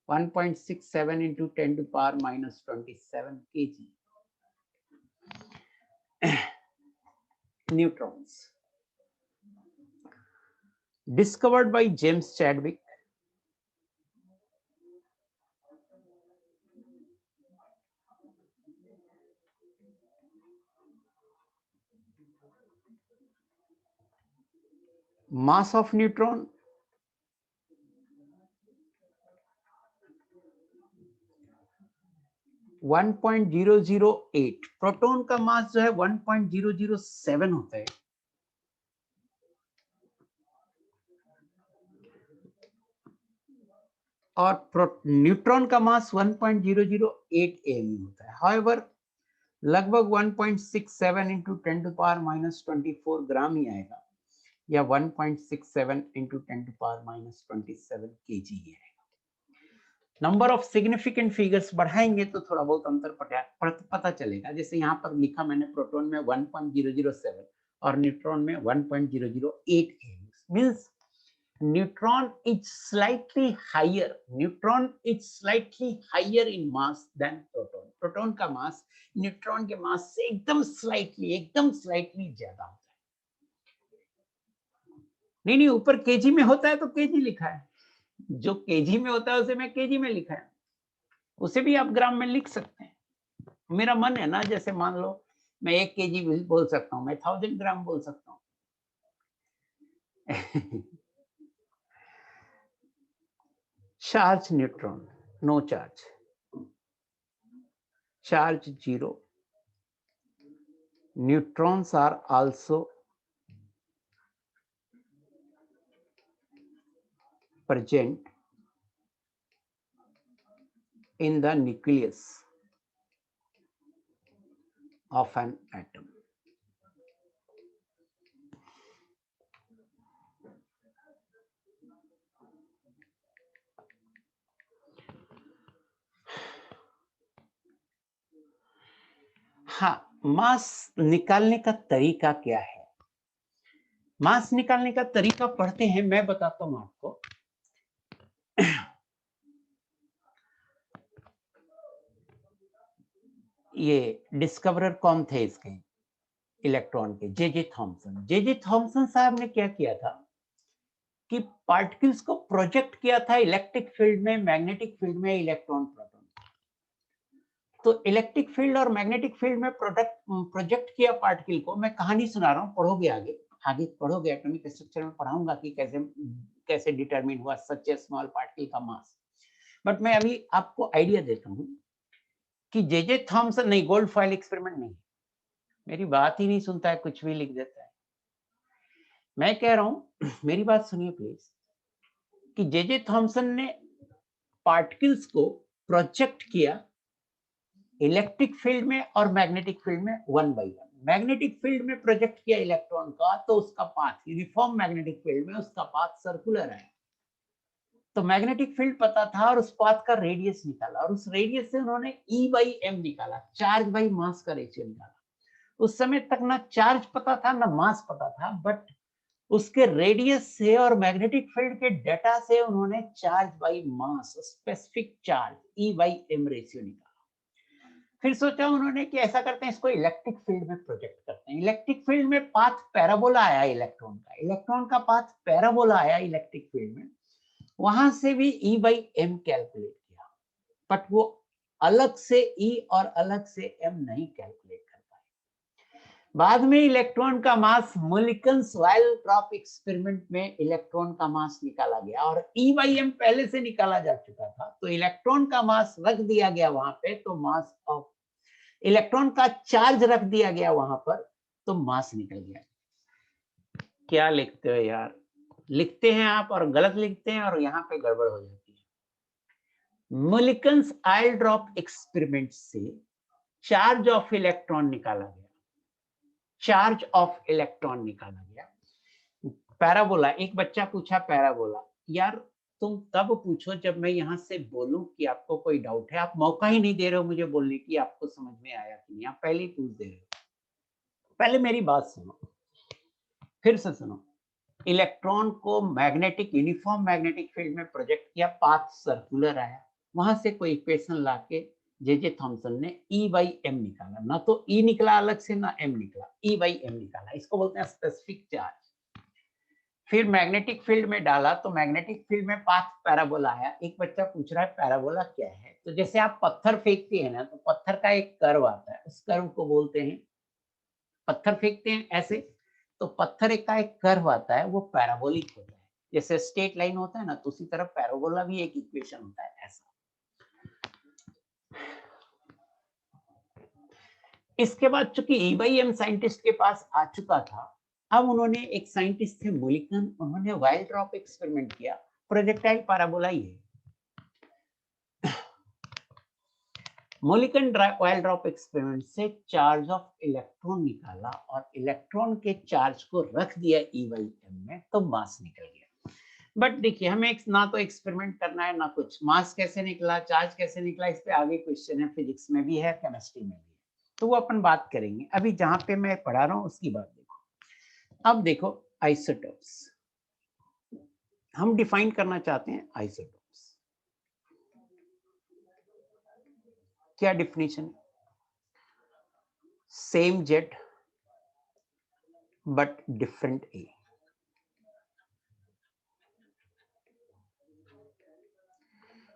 1.67 into 10⁻⁻27 KG. Neutrons discovered by James Chadwick, mass of neutron 1.008, proton का मास जो है 1.007 होता है, और न्यूट्रॉन का मास 1.008 eV होता है। हाउएवर लगभग 1.67 इंटू 10⁻⁻24 ग्राम ही आएगा, या 1.67 इंटू 10⁻⁻27 केजी ही आएगा। नंबर ऑफ सिग्निफिकेंट फिगर्स बढ़ाएंगे तो थोड़ा बहुत अंतर पता चलेगा। जैसे यहाँ पर लिखा मैंने, प्रोटॉन में 1.007 और न्यूट्रॉन में 1.008 means neutron is slightly higher, neutron is slightly higher in mass than proton. Proton का मास न्यूट्रॉन के मास से एकदम स्लाइटली ज्यादा होता है। नहीं, ऊपर केजी में होता है तो केजी लिखा है, जो केजी में होता है उसे मैं केजी में लिखा है, उसे भी आप ग्राम में लिख सकते हैं। मेरा मन है ना, जैसे मान लो मैं 1 केजी बोल सकता हूँ, मैं 1000 ग्राम बोल सकता हूँ। Charge neutron, no charge. Charge 0. Neutrons are also present in the nucleus of an atom. हाँ, मास निकालने का तरीका क्या है? मास निकालने का तरीका पढ़ते हैं, मैं बताता हूं आपको। ये डिस्कवरर कौन थे इसके इलेक्ट्रॉन के? जे थॉमसन साहब ने क्या किया था कि पार्टिकल्स को प्रोजेक्ट किया था इलेक्ट्रिक फील्ड में, मैग्नेटिक फील्ड में, इलेक्ट्रॉन प्रोटॉन। तो इलेक्ट्रिक फील्ड और मैग्नेटिक फील्ड में प्रोजेक्ट किया पार्टिकल को, मैं कहानी सुना रहा हूं, पढ़ोगे आगे। आगे पढ़ोगे एटॉमिक स्ट्रक्चर में पढ़ाऊंगा कि कैसे कैसे डिटरमिन हुआ सच ए स्मॉल पार्टिकल का मास। बट मैं अभी आपको आइडिया देता हूँ कि जे थॉमसन नहीं, गोल्ड फॉइल एक्सपेरिमेंट नहीं, मेरी बात ही नहीं सुनता है, कुछ भी लिख देता है। मैं कह रहा हूं मेरी बात सुनिए प्लीज, कि जे थॉमसन ने पार्टिकल्स को प्रोजेक्ट किया इलेक्ट्रिक फील्ड में और मैग्नेटिक फील्ड में one by one. Magnetic field में प्रोजेक्ट किया इलेक्ट्रॉन का, तो उसका पाथ यूनिफॉर्म, मैग्नेटिक फील्ड में उसका पाथ सर्कुलर है। तो मैग्नेटिक फील्ड पता था और उस पाथ का रेडियस निकाला, और उस रेडियस से उन्होंने E/m निकाला, चार्ज बाई मास का रेशियो निकाला। उस समय तक ना चार्ज पता था ना मास पता था, बट उसके रेडियस से और मैग्नेटिक फील्ड के डेटा से उन्होंने charge by mass, specific charge E/m ratio निकाला। फिर सोचा उन्होंने कि ऐसा करते हैं, इसको इलेक्ट्रिक फील्ड में प्रोजेक्ट करते हैं। इलेक्ट्रिक फील्ड में पाथ पैराबोला आया इलेक्ट्रॉन का, इलेक्ट्रॉन का पाथ पैराबोला आया इलेक्ट्रिक फील्ड में, वहां से भी E/m कैलकुलेट किया, बट वो अलग से E और अलग से m नहीं कैलकुलेट कर पाए। बाद में इलेक्ट्रॉन का मास मुलिकन्स वाइल ड्रॉप एक्सपेरिमेंट में इलेक्ट्रॉन का मास निकाला गया, और E/m पहले से निकाला जा चुका था, तो इलेक्ट्रॉन का मास रख दिया गया वहां पे, तो मास ऑफ इलेक्ट्रॉन का चार्ज रख दिया गया वहां पर, तो मास निकल गया। क्या लिखते हो यार, लिखते हैं आप और गलत लिखते हैं और यहाँ पे गड़बड़ हो जाती है। मुलिकन्स आयल ड्रॉप एक्सपेरिमेंट से चार्ज ऑफ इलेक्ट्रॉन निकाला गया, चार्ज ऑफ इलेक्ट्रॉन निकाला गया। पैराबोला, एक बच्चा पूछा पैराबोला, यार तुम तब पूछो जब मैं यहाँ से बोलूं कि आपको कोई डाउट है, आप मौका ही नहीं दे रहे हो मुझे बोलने की आपको समझ में आया कि नहीं, आप पहले ही पूछ दे रहे हो। पहले मेरी बात सुनो, फिर से सुनो। इलेक्ट्रॉन को मैग्नेटिक, यूनिफॉर्म मैग्नेटिक फील्ड में प्रोजेक्ट किया, पाथ सर्कुलर आया, वहां से कोई इक्वेशन लाके जे थॉमसन ने E/m निकाला, ना तो E निकला अलग से ना m निकला, E/m निकाला, इसको बोलते हैं स्पेसिफिक चार्ज। फिर मैग्नेटिक फील्ड में डाला, तो मैग्नेटिक फील्ड में पाथ पैराबोला आया। एक बच्चा पूछ रहा है पैराबोला क्या है, तो जैसे आप पत्थर फेंकते हैं ना, तो पत्थर का एक कर्व आता है, उस कर्व को बोलते हैं, पत्थर फेंकते हैं ऐसे, तो पत्थर का एक कर्व आता है, वो पैराबोलिक होता है। जैसे स्ट्रेट लाइन होता है ना, तो उसी तरह पैराबोला भी एक इक्वेशन होता है ऐसा। इसके बाद चूंकि E/m साइंटिस्ट के पास आ चुका था, अब उन्होंने, एक साइंटिस्ट थे मुलिकन, उन्होंने वाइल ड्रॉप एक्सपेरिमेंट किया, प्रोजेक्टाइल पैराबोला ही है। मुलिकन वाइल ड्रॉप एक्सपेरिमेंट से चार्ज ऑफ इलेक्ट्रॉन निकाला, और इलेक्ट्रॉन के चार्ज को रख दिया E/m में, तो मास निकल गया। बट देखिए, हमें ना तो एक्सपेरिमेंट करना है ना कुछ, मास कैसे निकला, चार्ज कैसे निकला, इस पे आगे क्वेश्चन है, फिजिक्स में भी है, केमिस्ट्री में भी है, तो वो अपन बात करेंगे। अभी जहां पे मैं पढ़ा रहा हूँ उसकी बात देखो। अब देखो आइसोटोप्स, हम डिफाइन करना चाहते हैं आइसोटोप्स। क्या डिफिनेशन है? Same Z but different A।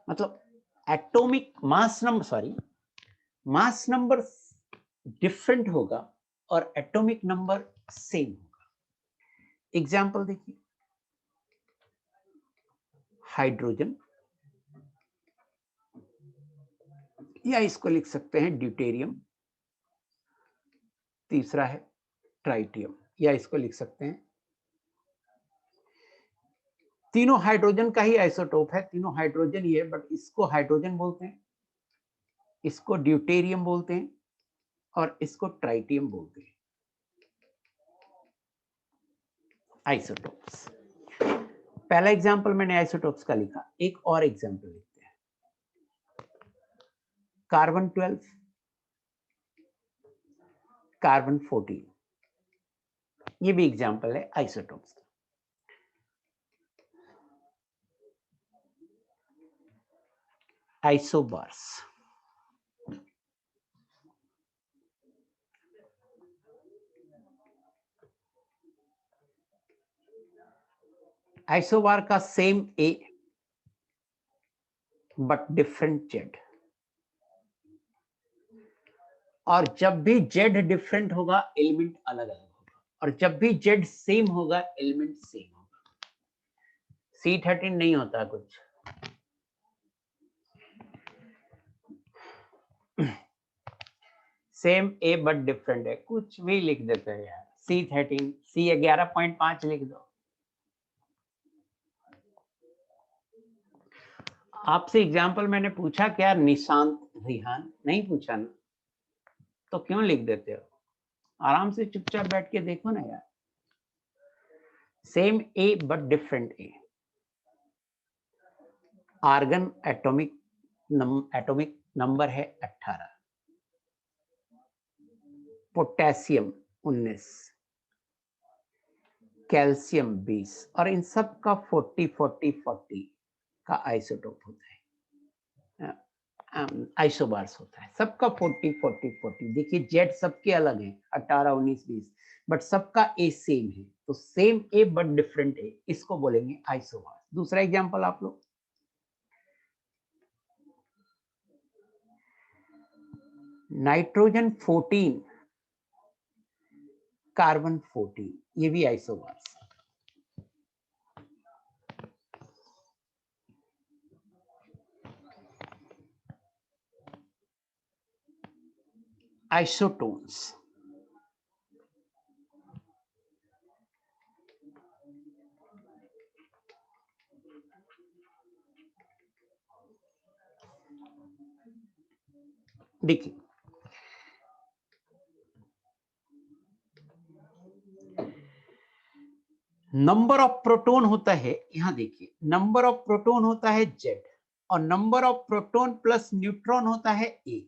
मतलब atomic mass number, mass number different होगा और एटॉमिक नंबर सेम होगा। एग्जांपल देखिए, हाइड्रोजन, या इसको लिख सकते हैं ड्यूटेरियम, तीसरा है ट्राइटियम, या इसको लिख सकते हैं, तीनों हाइड्रोजन का ही आइसोटोप है, तीनों हाइड्रोजन ही है, बट इसको हाइड्रोजन बोलते हैं, इसको ड्यूटेरियम बोलते हैं, और इसको ट्राइटियम बोलते हैं। आइसोटोप्स, पहला एग्जांपल मैंने आइसोटोप्स का लिखा, एक और एग्जांपल लिखते हैं, कार्बन 12, कार्बन 14, ये भी एग्जांपल है आइसोटोप्स का। आइसोबार्स, आइसोबार का same A but different Z, और जब भी Z डिफरेंट होगा एलिमेंट अलग अलग होगा। और जब भी Z सेम होगा एलिमेंट सेम होगा। C13 नहीं होता कुछ। सेम A बट डिफरेंट है, कुछ भी लिख देते हैं यार। C13 C11.5 लिख दो। आपसे एग्जाम्पल मैंने पूछा क्या निशांत रिहान? नहीं पूछा ना, तो क्यों लिख देते हो? आराम से चुपचाप बैठ के देखो ना यार। Same A but different A। Argon atomic number है 18, पोटेशियम 19, कैल्शियम 20, और इन सब का 40-40-40 का आइसोटोप होता है, आइसोबार्स होता है। सबका 40-40-40। देखिए जेड सबके अलग है, 18, 19, 20, बट सबका ए सेम है। तो सेम ए बट डिफरेंट ए, इसको बोलेंगे आइसोबार्स। दूसरा एग्जांपल आप लोग, नाइट्रोजन 14, कार्बन 14, ये भी आइसोबार्स। आइसोटोन्स, देखिए नंबर ऑफ प्रोटॉन होता है, यहां देखिए नंबर ऑफ प्रोटॉन होता है जेड, और number of proton plus neutron होता है ए।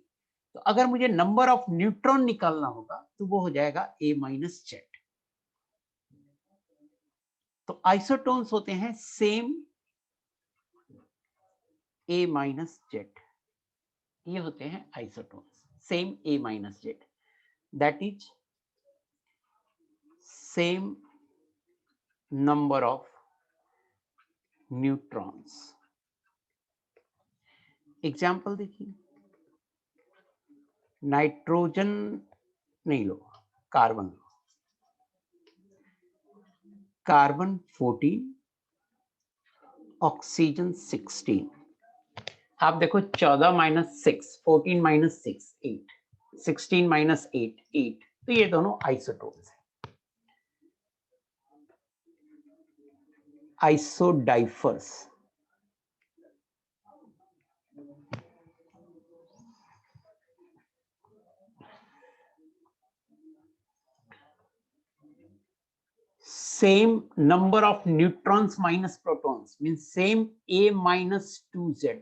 तो अगर मुझे नंबर ऑफ न्यूट्रॉन निकालना होगा तो वो हो जाएगा ए माइनस जेड। तो आइसोटोन्स होते हैं सेम ए माइनस जेड, ये होते हैं isotones same A minus Z, that is same number of neutrons. Example देखिए, नाइट्रोजन नहीं लो, कार्बन लो, कार्बन 14, ऑक्सीजन 16। आप देखो 14 माइनस 6, 14 माइनस 6 8, 16 माइनस 8 8, तो ये दोनों आइसोटोन्स हैं। Isodiaphers, same number of neutrons minus protons means same A minus 2Z,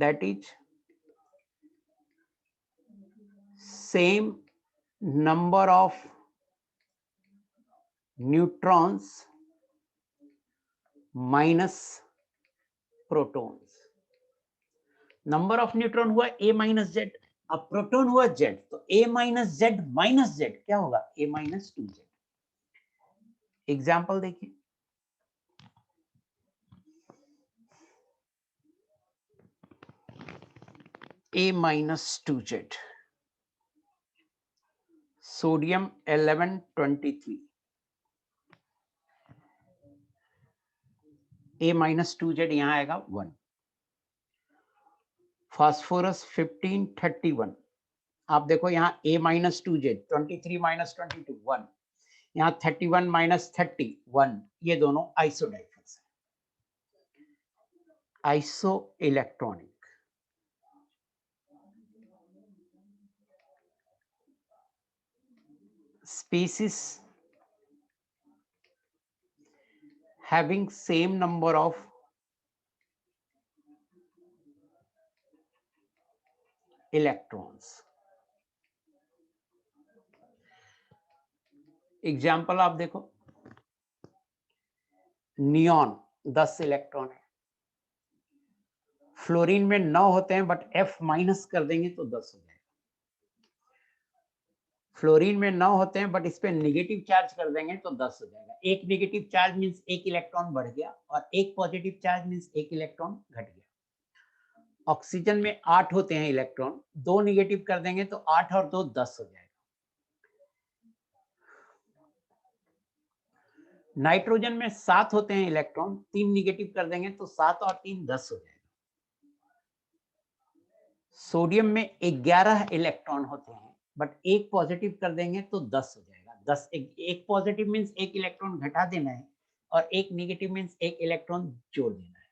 that is same number of neutrons minus protons। Number of neutron हुआ A minus Z, अब proton हुआ Z, तो A minus Z क्या होगा? A minus 2Z। Example देखिए, A minus 2Z, sodium 1123, A minus 2Z यहां आएगा 1, phosphorus 1531, आप देखो यहाँ A माइनस 2Z, 23 माइनस 22 1, यहाँ 31 माइनस 30 1, ये दोनों आइसोडाइफर्स हैं। Iso electronic, species having same number of electrons। Example आप देखो, नियॉन 10 इलेक्ट्रॉन है, फ्लोरीन में 9 होते हैं बट F माइनस कर देंगे तो 10 हो जाएगा। फ्लोरीन में 9 होते हैं बट इस पे नेगेटिव चार्ज कर देंगे तो 10 हो जाएगा। एक नेगेटिव चार्ज मींस एक इलेक्ट्रॉन बढ़ गया और एक पॉजिटिव चार्ज मींस एक इलेक्ट्रॉन घट गया। ऑक्सीजन में 8 होते हैं इलेक्ट्रॉन, 2 नेगेटिव कर देंगे तो 8 और 2 10 हो जाएगा। नाइट्रोजन में 7 होते हैं इलेक्ट्रॉन, 3 निगेटिव कर देंगे तो 7 और 3 10 हो जाएगा। सोडियम में 11 इलेक्ट्रॉन होते हैं, बट एक पॉजिटिव कर देंगे तो 10 हो जाएगा। 10 एक पॉजिटिव मीन्स एक इलेक्ट्रॉन घटा देना है और एक नेगेटिव मीन्स एक इलेक्ट्रॉन जोड़ देना है।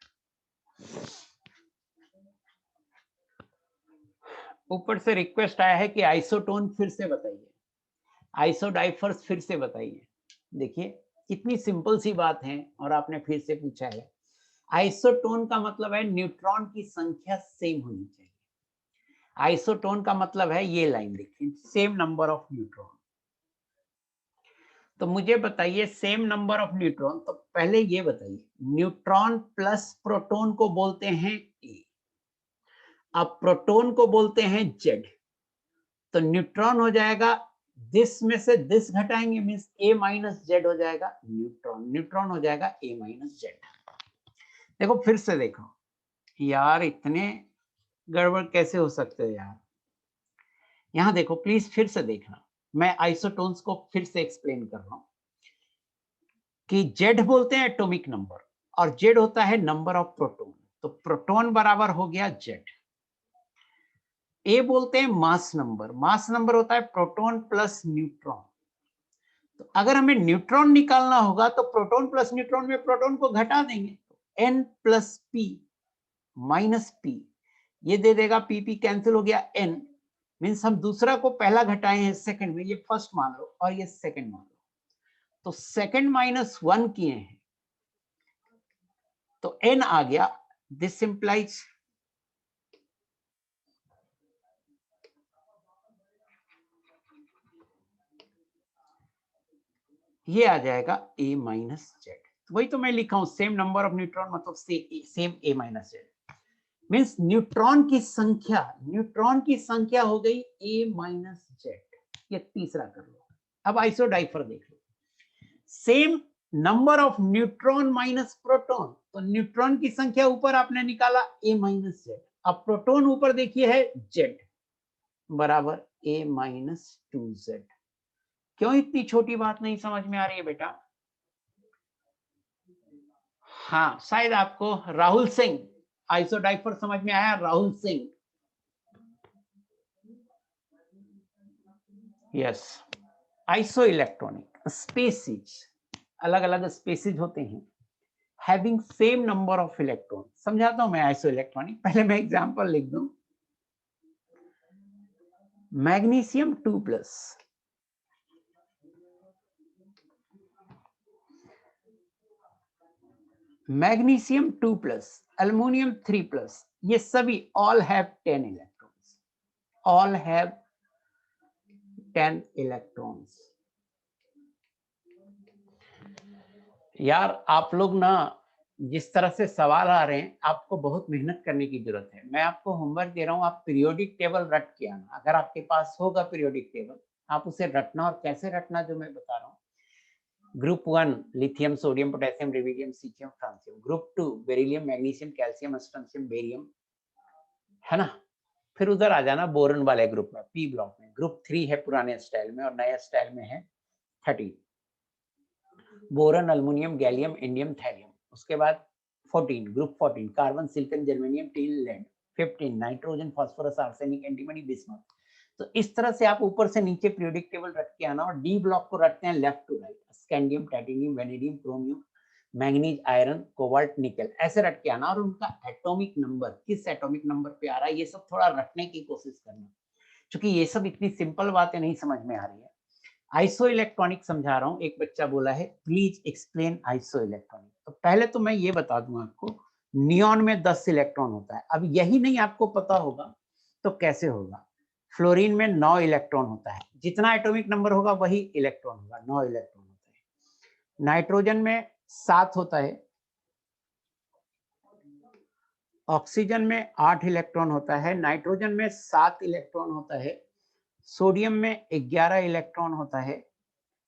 ऊपर से रिक्वेस्ट आया है कि आइसोटोन फिर से बताइए, आइसोडाइफर्स फिर से बताइए। देखिए कितनी सिंपल सी बात है और आपने फिर से पूछा है। आइसोटोन का मतलब है न्यूट्रॉन की संख्या सेम होनी चाहिए। आइसोटोन का मतलब है ये लाइन देखिए, सेम नंबर ऑफ न्यूट्रॉन। तो मुझे बताइए सेम नंबर ऑफ न्यूट्रॉन, तो पहले ये बताइए न्यूट्रॉन प्लस प्रोटॉन को बोलते हैं ए, अब प्रोटॉन को बोलते हैं जेड। तो न्यूट्रॉन हो जाएगा, दिस में से दिस घटाएंगे मींस ए माइनस जेड हो जाएगा न्यूट्रॉन, न्यूट्रॉन हो जाएगा ए माइनस जेड। देखो फिर से देखो यार, इतने गड़बड़ कैसे हो सकते हैं यार। यहां देखो प्लीज फिर से देखना, मैं आइसोटोन्स को फिर से एक्सप्लेन कर रहा हूं कि जेड बोलते हैं एटॉमिक नंबर और जेड होता है नंबर ऑफ प्रोटॉन। तो प्रोटॉन बराबर हो गया जेड। ए बोलते हैं मास नंबर, मास नंबर होता है प्रोटॉन प्लस न्यूट्रॉन। तो अगर हमें न्यूट्रॉन निकालना होगा तो प्रोटॉन प्लस न्यूट्रॉन में प्रोटॉन को घटा देंगे, N plus P minus P, ये दे देगा पी पी कैंसिल हो गया, एन मीन्स हम दूसरा को पहला घटाए हैं सेकंड में, ये फर्स्ट मान लो और ये सेकंड मान लो, तो सेकंड माइनस 1 किए हैं तो एन आ गया। दिस इंप्लाइज ये आ जाएगा ए माइनस जेड। वही तो मैं लिखा हूं, सेम नंबर ऑफ न्यूट्रॉन मतलब सेम ए माइनस जेड मीन्स न्यूट्रॉन की संख्या हो गई ए माइनस जेड। ये तीसरा कर लो। अब आइसोडाइफर देख लो, same number of neutron minus proton, तो न्यूट्रॉन की संख्या ऊपर आपने निकाला ए माइनस जेड, अब प्रोटॉन ऊपर देखिए है जेड बराबर ए माइनस 2z। क्यों इतनी छोटी बात नहीं समझ में आ रही है बेटा? हाँ शायद आपको राहुल सिंह आइसोडाइफर समझ में आया, Rahul Singh. Yes, iso electronic species, अलग अलग स्पेसीज होते हैं having same number of electron. समझाता हूं मैं आइसो इलेक्ट्रॉनिक, पहले मैं एग्जांपल लिख दूं। Magnesium 2 plus, magnesium 2 plus, aluminium 3 plus, ये सभी all have 10 electrons, all have 10 electrons. यार आप लोग ना जिस तरह से सवाल आ रहे हैं, आपको बहुत मेहनत करने की जरूरत है। मैं आपको होमवर्क दे रहा हूं, आप पीरियोडिक टेबल रट के आना। अगर आपके पास होगा पीरियोडिक टेबल, आप उसे रटना, और कैसे रटना जो मैं बता रहा हूँ। Group 1 lithium sodium potassium rubidium caesium francium, group 2 beryllium magnesium calcium strontium barium, है ना। फिर उधर आ जाना बोरन वाले ग्रुप में, पी ब्लॉक में। ग्रुप 3 है पुराने स्टाइल में और नए स्टाइल में है 30, boron aluminium gallium indium thallium. उसके बाद 14 group 14 carbon silicon germanium tin lead. 15 nitrogen phosphorus arsenic antimony bismuth. तो इस तरह से आप ऊपर से नीचे पीरियोडिक टेबल रट के आना। और डी ब्लॉक को रटते हैं left to right, scandium titanium vanadium chromium manganese iron cobalt nickel, ऐसे रट के आना। और उनका एटॉमिक नंबर किस एटॉमिक नंबर पे आ रहा है, ये सब थोड़ा रटने की कोशिश करना, क्योंकि ये सब इतनी सिंपल बातें नहीं समझ में आ रही है। आइसो इलेक्ट्रॉनिक समझा रहा हूं। एक बच्चा बोला है प्लीज एक्सप्लेन आइसो इलेक्ट्रॉनिक। तो पहले तो मैं ये बता दूं आपको, नियॉन में 10 इलेक्ट्रॉन होता है। अब यही नहीं आपको पता होगा तो कैसे होगा। फ्लोरीन में 9 इलेक्ट्रॉन होता है, जितना एटॉमिक नंबर होगा वही इलेक्ट्रॉन होगा, 9 इलेक्ट्रॉन होता है। नाइट्रोजन में 7 होता है, ऑक्सीजन में 8 इलेक्ट्रॉन होता है, नाइट्रोजन में 7 इलेक्ट्रॉन होता है, सोडियम में 11 इलेक्ट्रॉन होता है,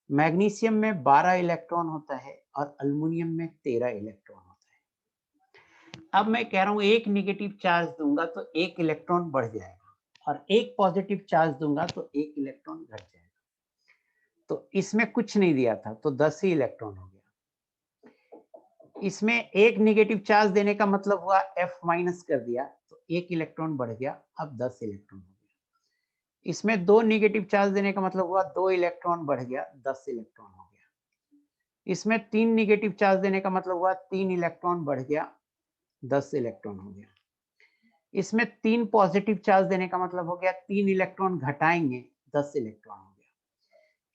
मैग्नीशियम में 12 इलेक्ट्रॉन होता है और अल्युमिनियम में 13 इलेक्ट्रॉन होता है। अब मैं कह रहा हूं एक नेगेटिव चार्ज दूंगा तो 1 इलेक्ट्रॉन बढ़ जाएगा, और एक पॉजिटिव चार्ज दूंगा तो 1 इलेक्ट्रॉन घट जाएगा। तो इसमें कुछ नहीं दिया था तो 10 ही इलेक्ट्रॉन हो गया। इसमें एक नेगेटिव चार्ज देने का मतलब हुआ F माइनस कर दिया तो 1 इलेक्ट्रॉन बढ़ गया, अब 10 इलेक्ट्रॉन हो गया। इसमें 2 नेगेटिव चार्ज देने का मतलब हुआ 2 इलेक्ट्रॉन बढ़ गया, 10 इलेक्ट्रॉन हो गया। इसमें 3 नेगेटिव चार्ज देने का मतलब हुआ 3 इलेक्ट्रॉन बढ़ गया, 10 इलेक्ट्रॉन हो गया। इसमें 3 पॉजिटिव चार्ज देने का मतलब हो गया 3 इलेक्ट्रॉन घटाएंगे, 10 इलेक्ट्रॉन हो गया।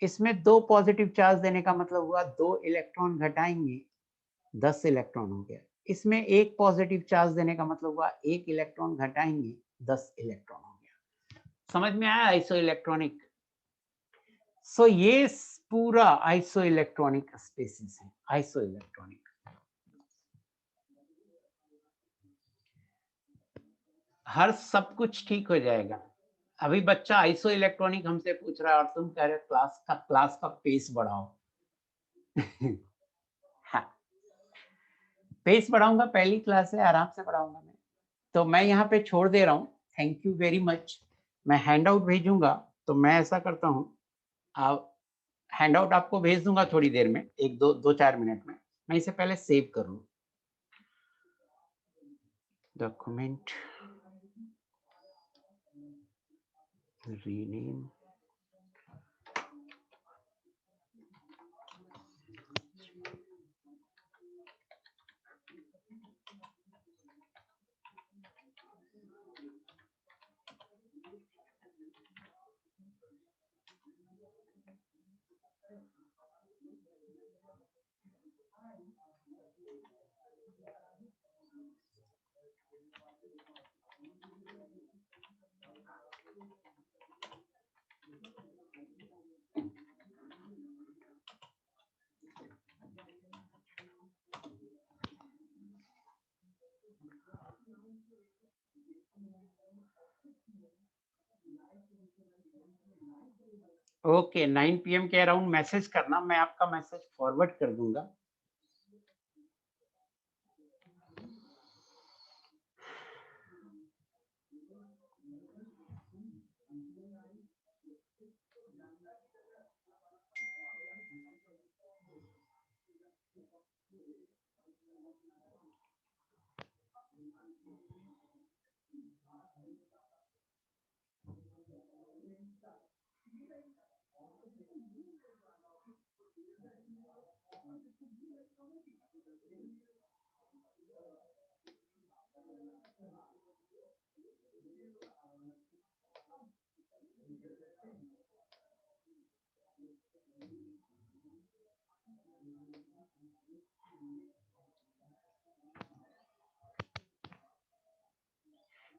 इसमें 2 पॉजिटिव चार्ज देने का मतलब हुआ 2 इलेक्ट्रॉन घटाएंगे, 10 इलेक्ट्रॉन हो गया। इसमें एक पॉजिटिव चार्ज देने का मतलब हुआ 1 इलेक्ट्रॉन घटाएंगे, 10 इलेक्ट्रॉन हो गया। समझ में आया आइसो इलेक्ट्रॉनिक? सो ये पूरा आइसो इलेक्ट्रॉनिक स्पेसिस है, आइसो इलेक्ट्रॉनिक। हर सब कुछ ठीक हो जाएगा। अभी बच्चा आइसो इलेक्ट्रॉनिक हमसे पूछ रहा है और तुम कह रहे क्लास का पेस बढ़ाओ। हाँ, पेस बढ़ाऊंगा, पहली क्लास है, आराम से बढ़ाऊंगा मैं। तो मैं यहाँ पे छोड़ दे रहा हूँ। Thank you very much. मैं हैंड आउट भेजूंगा, तो मैं ऐसा करता हूँ, आप हैंड आउट आपको भेज दूंगा थोड़ी देर में, 1-2-4 मिनट में। मैं इसे पहले सेव कर लूँ। Document, rename, okay. 9 PM के अराउंड मैसेज करना, मैं आपका मैसेज फॉरवर्ड कर दूंगा।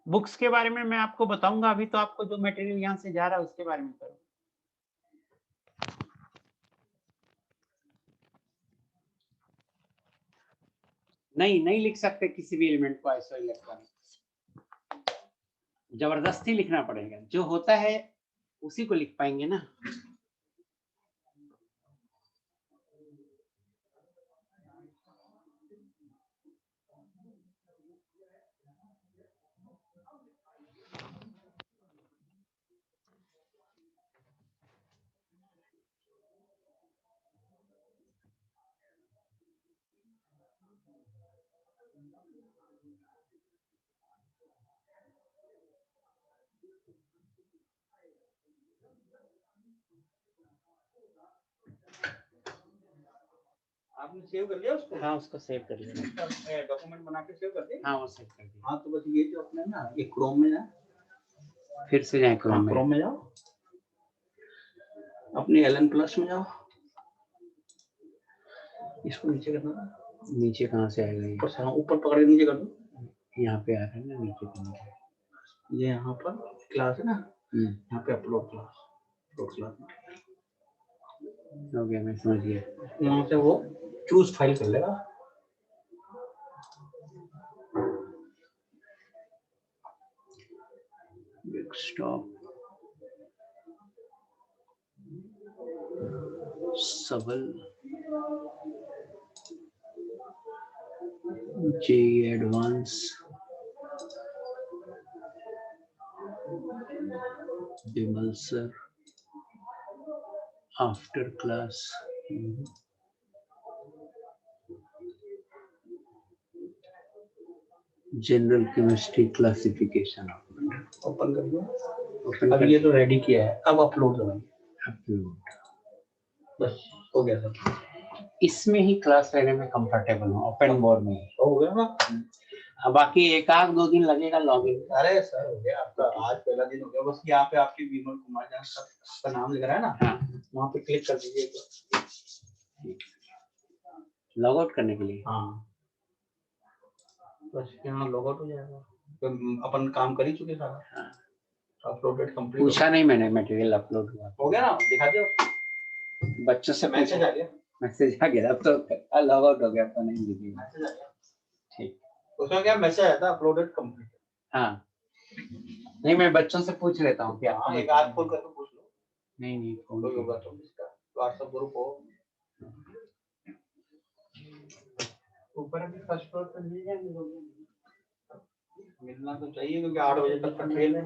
बुक्स के बारे में मैं आपको बताऊंगा, अभी तो आपको जो मटेरियल यहाँ से जा रहा है उसके बारे में करो। नहीं लिख सकते किसी भी एलिमेंट को आइसो इलेक्ट्रॉनिक, जबरदस्ती लिखना पड़ेगा। जो होता है उसी को लिख पाएंगे ना। आपने सेव कर लिया उसको? हाँ, उसको सेव कर लिया। डॉक्यूमेंट बना के सेव कर दिया? हाँ, वो सेव कर दिया। हाँ, तो बस ये जो अपने ना, ये क्रोम में ना, फिर से जाए क्रोम में जाओ, अपने एलन प्लस में जाओ, इसको नीचे करना। नीचे कहाँ से आएगा ये? ऊपर से, ऊपर पकड़ के नीचे कर दो। यहाँ पे आ रहा है ना नीचे करने के। ये यहाँ पर क्लास है ना, यहाँ पे अपलोड क्लास, हो गया, मैं समझ गया। यहाँ से वो चूज फाइल कर लेगा। डेस्कटॉप, सबल, J advance, Bimal sir, after class, general chemistry classification open कर दिया। ओपन अब ये तो रेडी किया है, अब अपलोड दबाइए। अपलोड। बस हो गया सब। इसमें ही क्लास लेने में कंफर्टेबल हूँ, ओपन बोर्ड में ही। हो गया ना। अब बाकी एक आध 2 दिन लगेगा लॉगिन। अरे सर हो गया आपका, आज पहला दिन हो गया। बस यहाँ पे आपके विमल कुमार जान का नाम लिख रहा है ना, हाँ, वहाँ पे क्लिक कर दीजिए। लॉग आउट करने के लिए। हाँ बस यहाँ लॉग आउट हो जाएगा। तो अपन काम कर ही चुके सारा। हाँ। अपलोडेड कंप्लीट पूछा नहीं मैंने, मटेरियल अपलोड हुआ हो गया ना, दिखा दिया। बच्चों से मैसेज आ गया। मैसेज आ गया, अब तो लॉग आउट हो गया, अब तो नहीं दिखेगा। मैसेज आ गया। ठीक, उसमें क्या मैसेज आया था, अपलोडेड कंप्लीट। हाँ नहीं मैं बच्चों से पूछ लेता हूँ क्या। हाँ एक आध फोन करके पूछ लो। नहीं फोन कोई होगा तो इसका व्हाट्सएप ग्रुप हो। ऊपर अभी फर्स्ट फ्लोर पर मिल जाएंगे लोग। मिलना तो चाहिए क्योंकि 8 बजे तक का ट्रेन है।